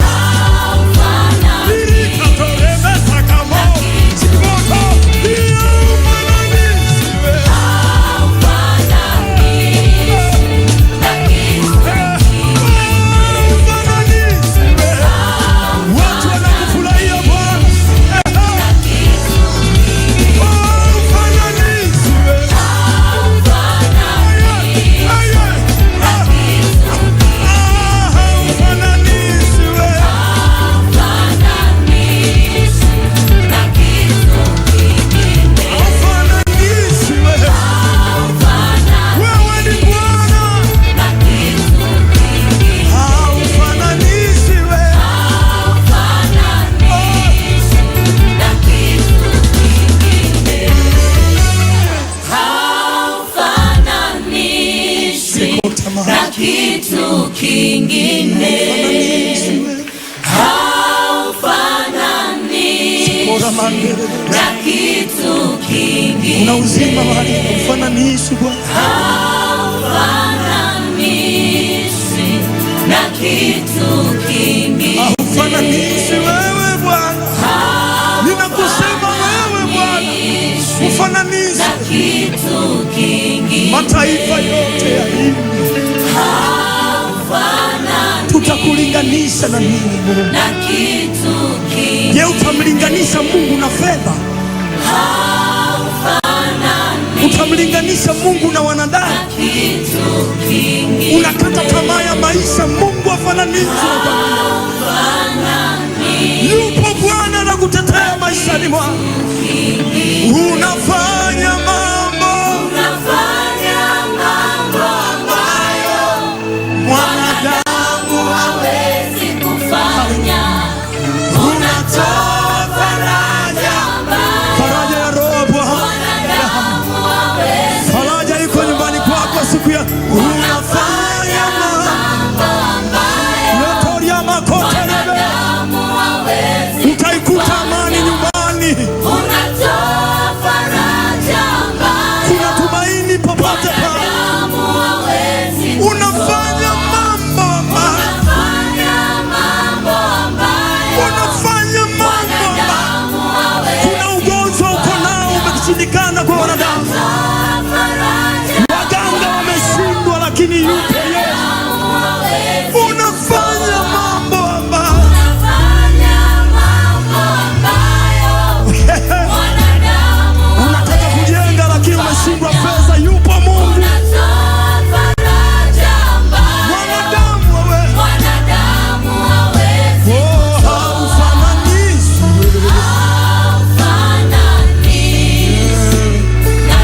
[SPEAKER 4] kitu kingine haufananishi na kitu kingine.
[SPEAKER 9] Una uzima wali ufananishi Bwana,
[SPEAKER 4] haufananishi na kitu kingine.
[SPEAKER 9] haufananishi wewe Bwana, ninakusema wewe Bwana, ufananishi
[SPEAKER 4] na kitu kingine.
[SPEAKER 9] mataifa yote ya hii tutakulinganisha na nini Mungu?
[SPEAKER 4] Na kitu kingine.
[SPEAKER 9] Je, utamlinganisha Mungu na fedha? Utamlinganisha Mungu na wanadamu? Unakata tamaa ya maisha, Mungu afananishwe. Yupo Bwana na kutetea maishani mwako. Unafanya mambo ambayo mwanadamu
[SPEAKER 4] hawezi kufanya. Unatoa faraja
[SPEAKER 9] faraja ya roho Bwana, faraja iko nyumbani kwako siku ya unafanya mambo ambayo mwanadamu hawezi. Utaikuta amani nyumbani.
[SPEAKER 4] Unatoa faraja ambayo
[SPEAKER 9] kuna tumaini popote pale. Unafanya mambo ambayo unafanya mambo ambayo kuna ugonjwa uko nao umeshindikana kwa wanadamu, waganga wameshindwa, lakini yupo Yesu. Unafanya mambo ambayo unataka kujenga, lakini umeshindwa fedha. Yupo Mungu.
[SPEAKER 4] Haufananishi na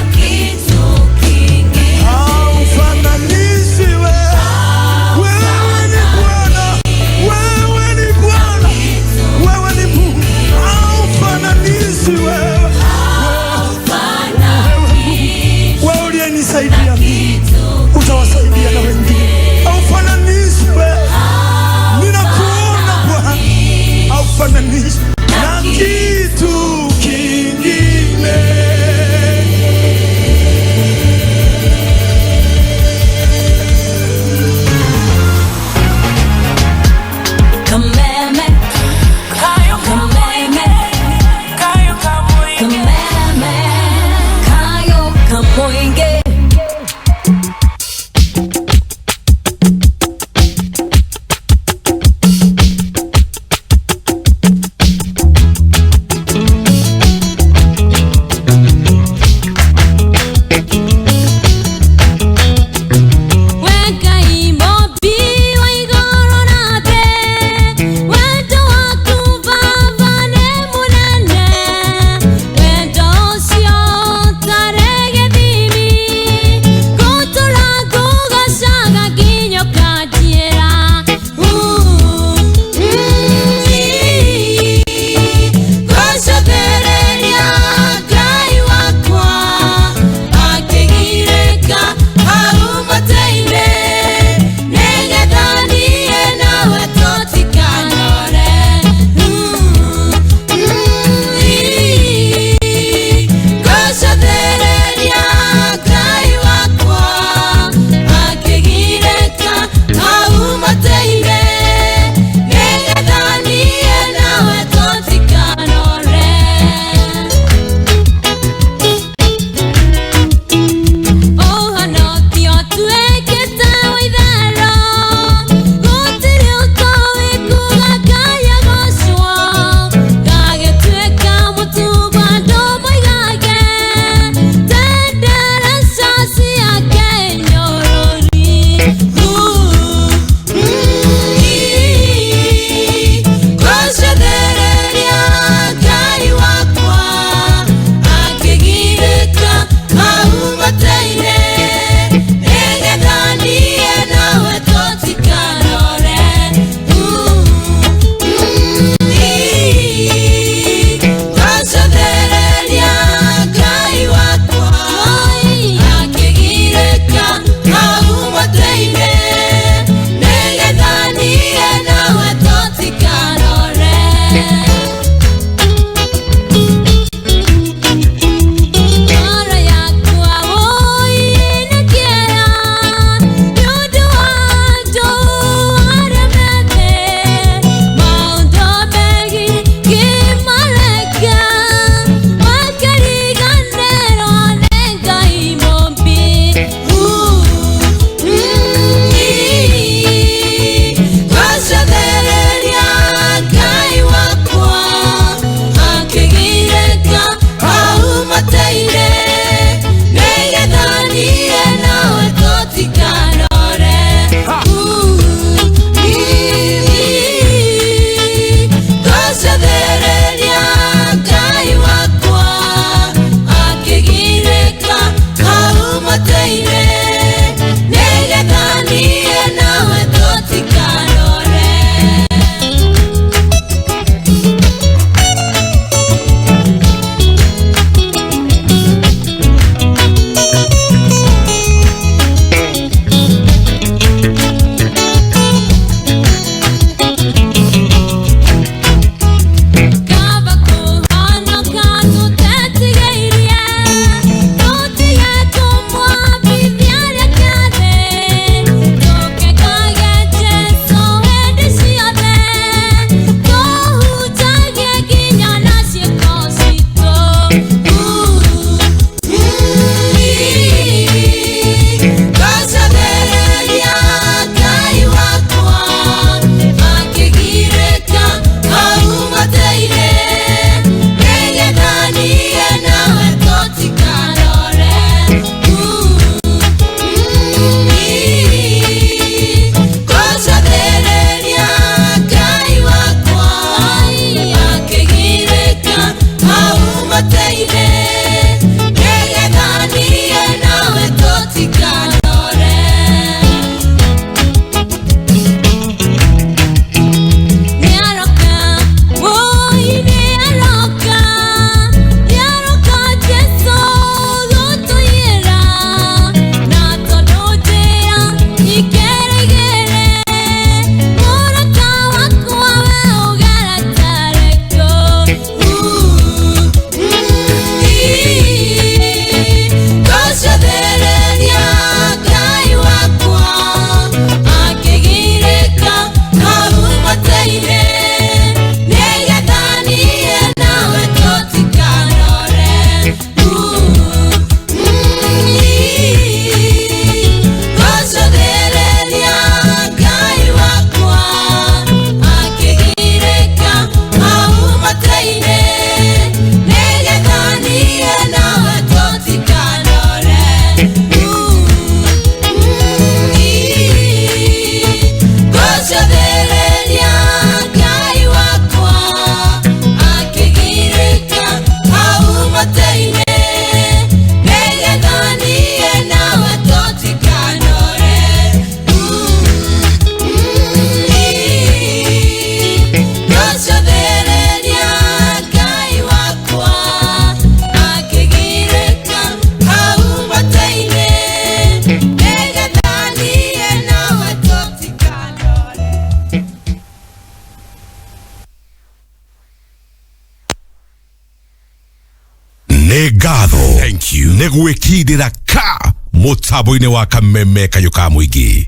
[SPEAKER 8] you negwikindira ka mutambo-ini wa kameme kayo ka muingi.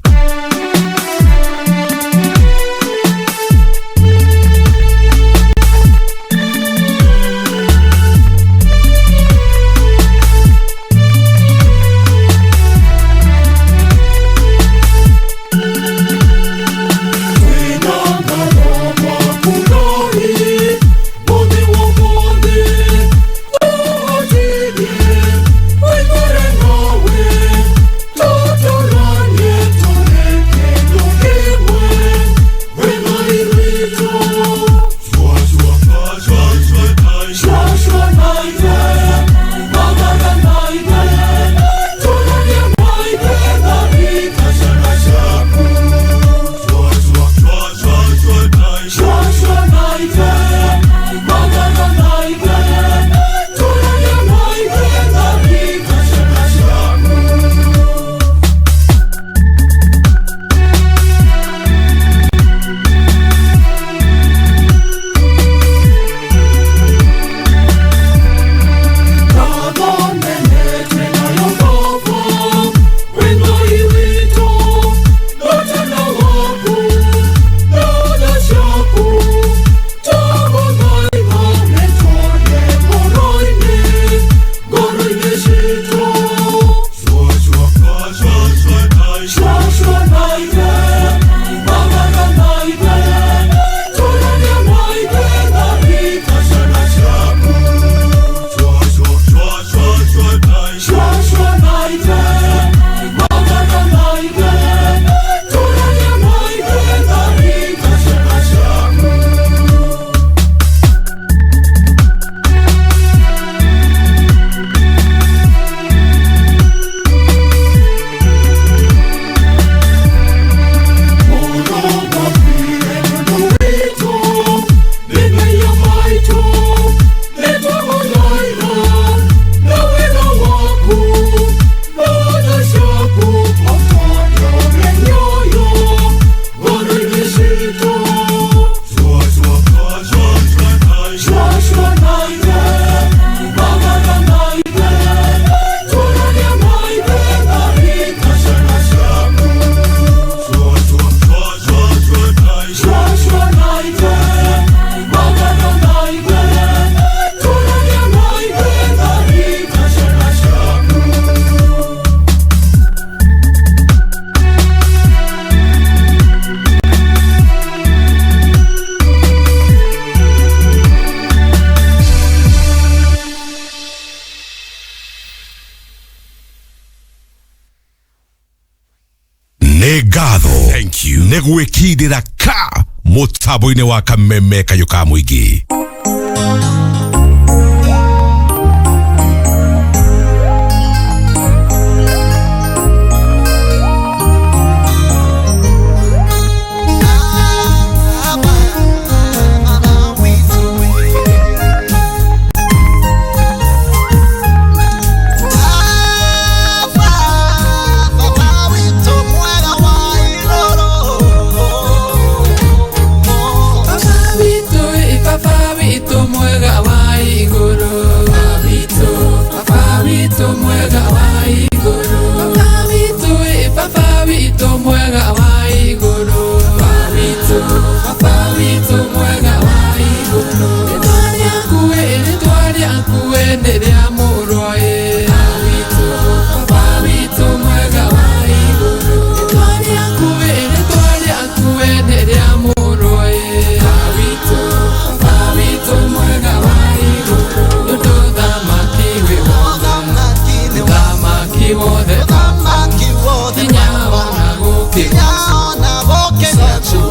[SPEAKER 8] Thank you negwikindira ka mutambo-ini wa kameme kayo ka muingi.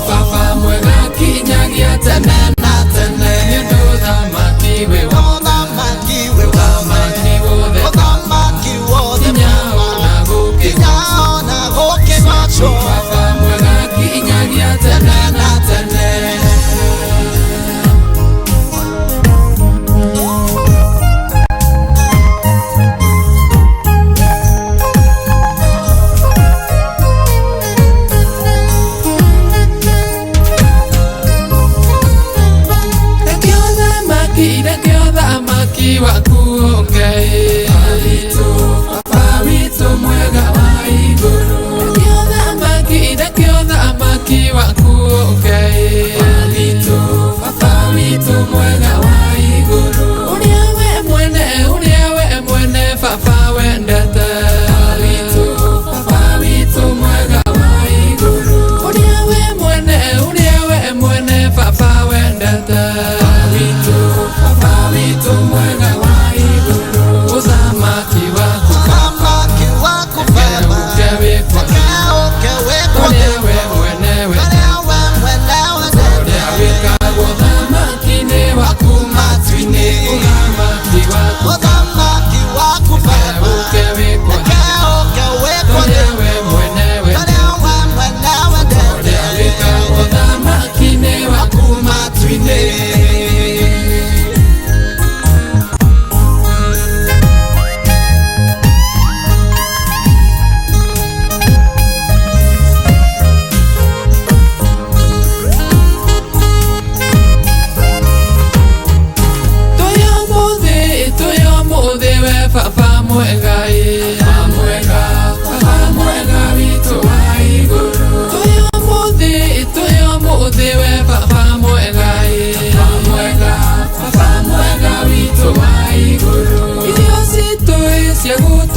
[SPEAKER 3] Papa mwega kinyagia tene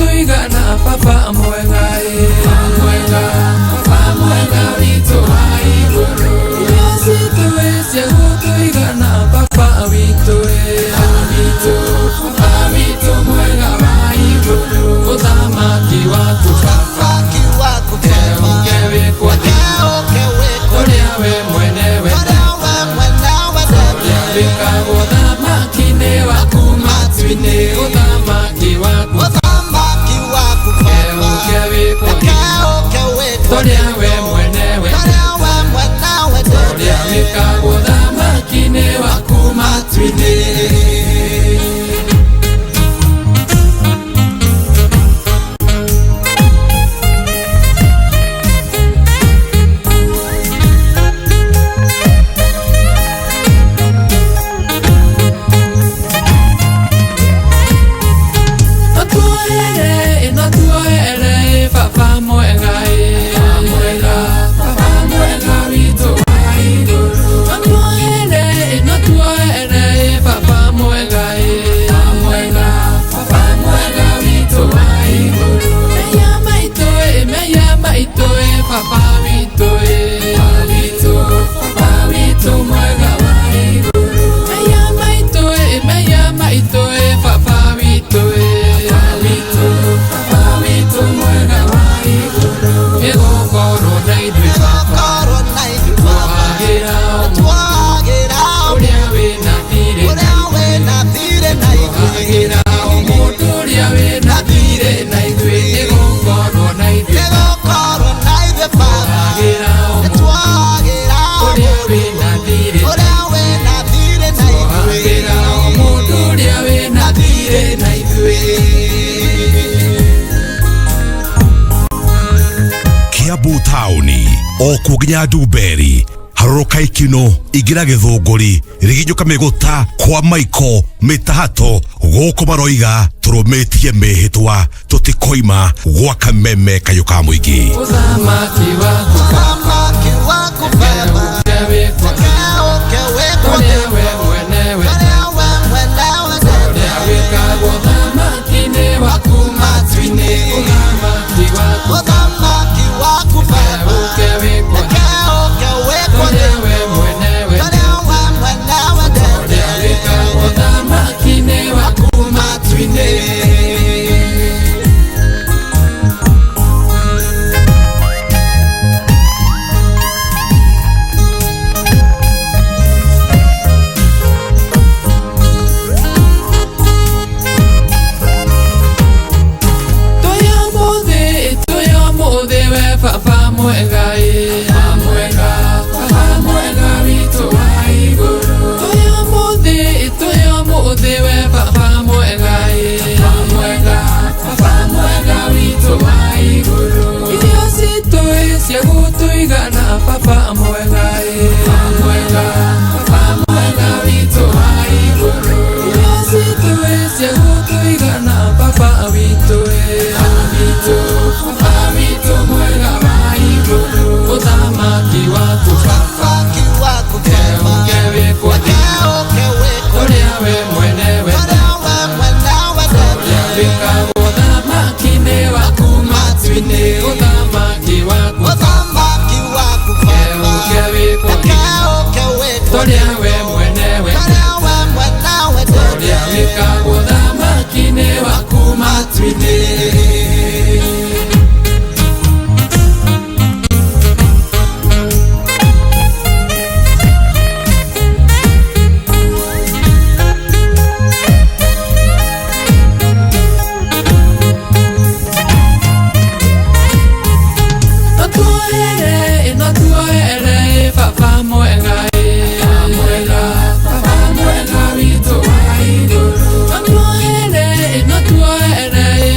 [SPEAKER 3] gũtũigana baba mwega mwega baba mwega witũ wa igũrũ irio citũ cia gũtũigana baba witũ baba witũ mwega wa igũrũ ũthamaki waku baba ũke wĩkwo ũrĩa we mwene wĩkagwo ũthamaki-inĩ waku matu-inĩ ũthamaki waku ũke wĩkwo ũrĩa we mwene ũrĩa wĩkagwo ũthamaki-inĩ waku matu-inĩ.
[SPEAKER 8] Okuginya Duberi haruka ikino igira githunguri riginyuka miguta kwa maiko mitahato guko maroiga turumetie mihitwa tutikoima gwa kameme kayuka muingi
[SPEAKER 3] uthamaki waku baba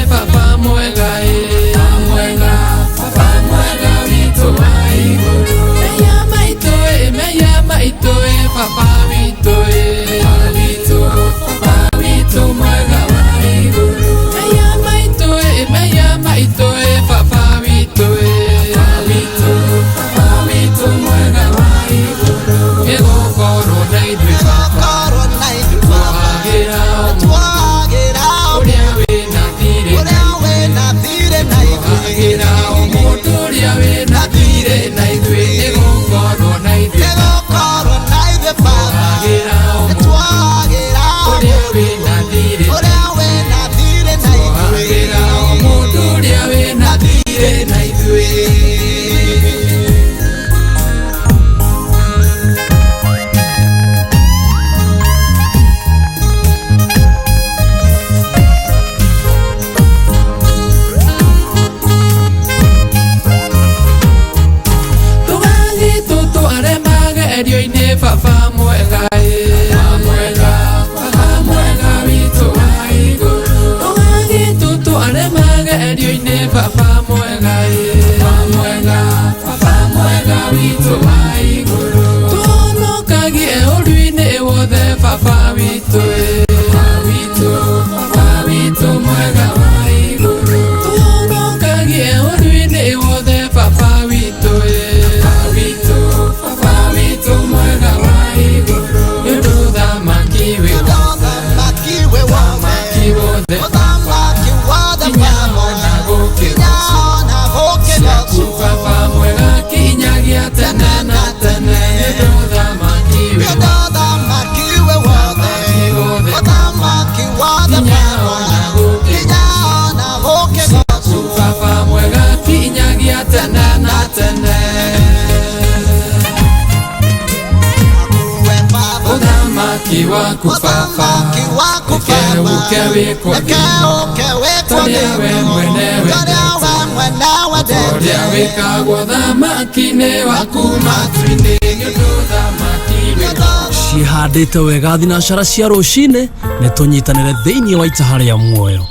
[SPEAKER 10] Papa mwega
[SPEAKER 3] magerio-inĩ baba mwega baba mwega witũ wa igũrũ tũtware magerio-inĩ baba mwega baba mwega witũ wa igũrũ tũhonokagie ũru-inĩ wothe baba witũ baba witũ mwega wa igũrũ tũhonokagie ũru-inĩ wothe baba witũ baba witũ mwega wa igũrũ nĩũndũ ũthamaki wĩ wothe baba mwega kinyagia tene na tene nĩũndũ ũthamaki wĩ baba mwega kinyagia tene na tene ũthamaki waku baba ũke wĩkwo tũrĩa we mwene wendete ũrĩa wĩkagwo ũthamaki-inĩ waku matu-inĩ nĩũndũ ũthamaki wĩkagwo
[SPEAKER 10] cihandĩte wega thinacara cia rũcinĩ nĩ tũnyitanĩre thĩinĩ wa itaha rĩa muoyo.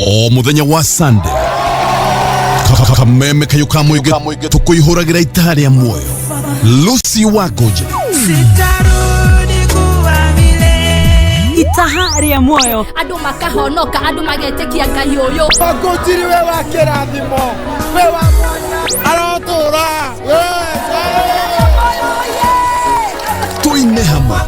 [SPEAKER 8] O muthenya wa Sunday kameme kayo ka muige tukuihuragira itaha rĩa muoyo. Lucy Wagoje
[SPEAKER 6] itaha rĩa muoyo andu makahonoka andu magetekia Ngai uyu
[SPEAKER 5] Wagotiri we wa kĩrathimo we wa mwana arotura
[SPEAKER 8] tuine hamwe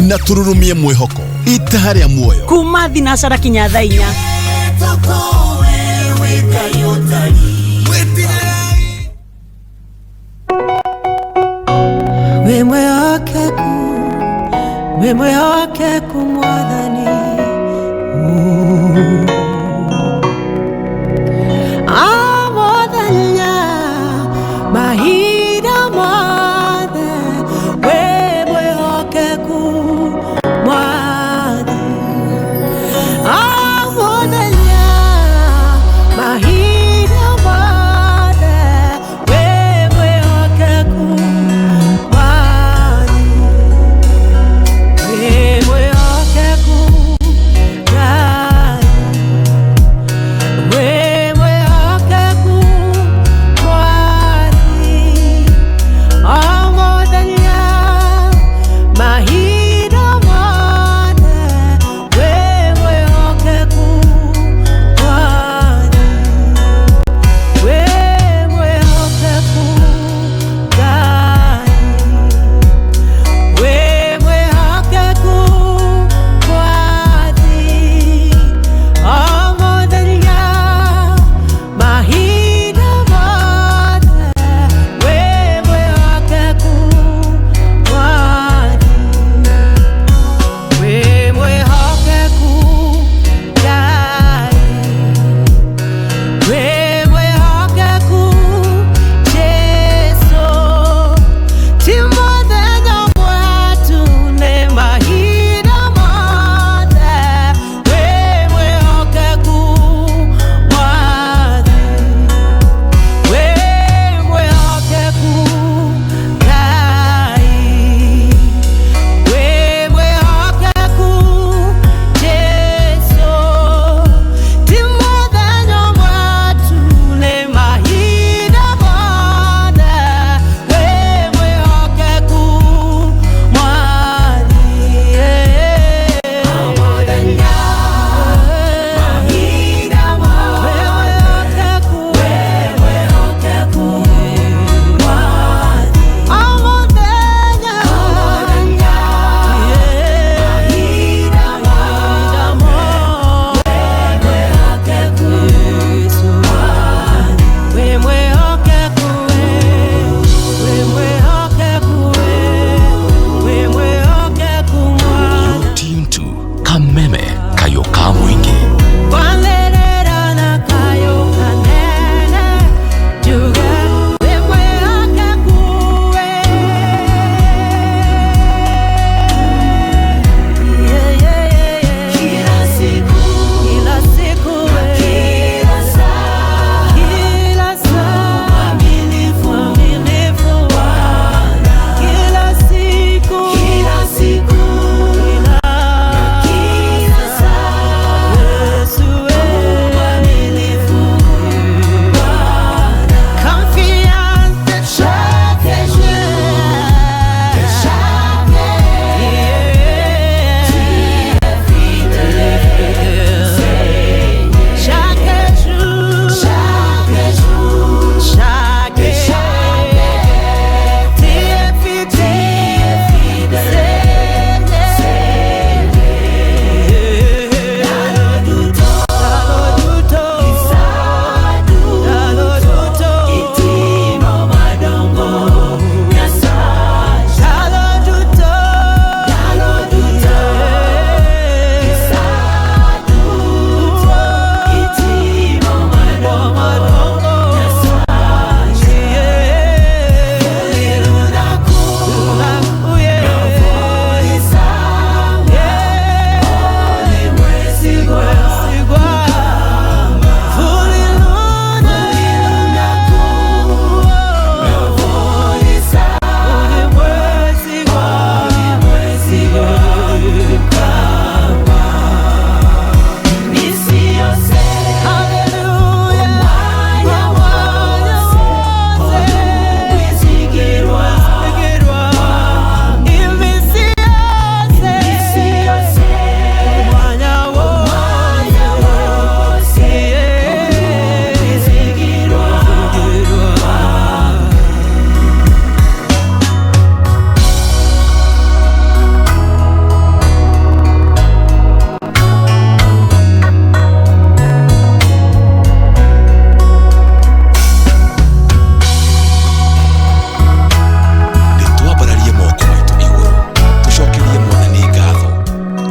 [SPEAKER 8] na tururumie mwihoko itaha rĩa muoyo
[SPEAKER 6] kuma thinacara kinya thaa 4
[SPEAKER 11] we mwehokeku mwathani amwathanya mahinda mothe we mwehokeku mwathani amwathanya mahinda mothe we mwehokeku mwathani we mwehokeku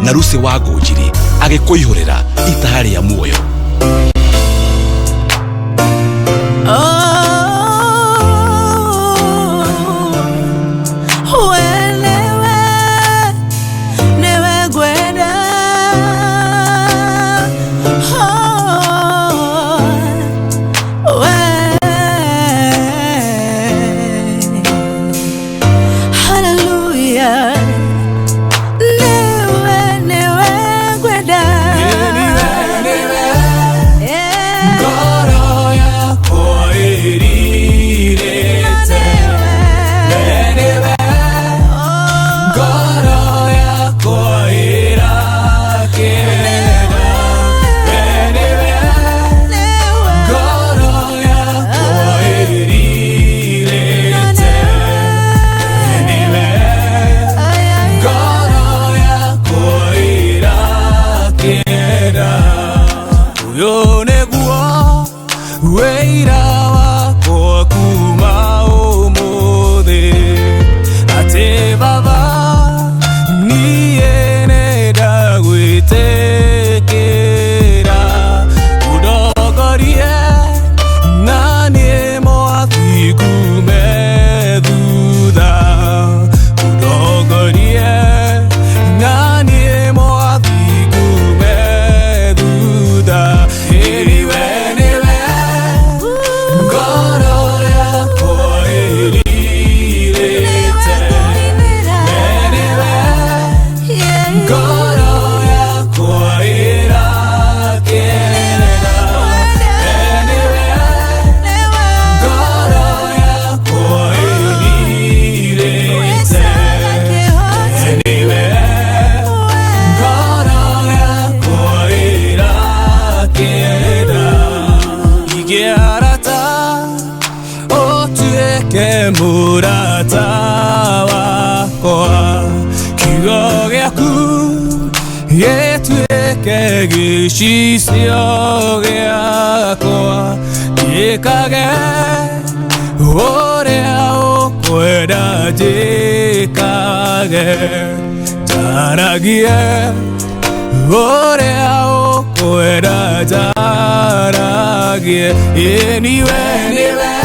[SPEAKER 8] na Rusi wa Ngũnjiri agĩkũihũrĩra itaha rĩa muoyo.
[SPEAKER 1] Gisio giakwa gikage orea okwenda njikage njaragie orea okwenda njaragie iniwe niwe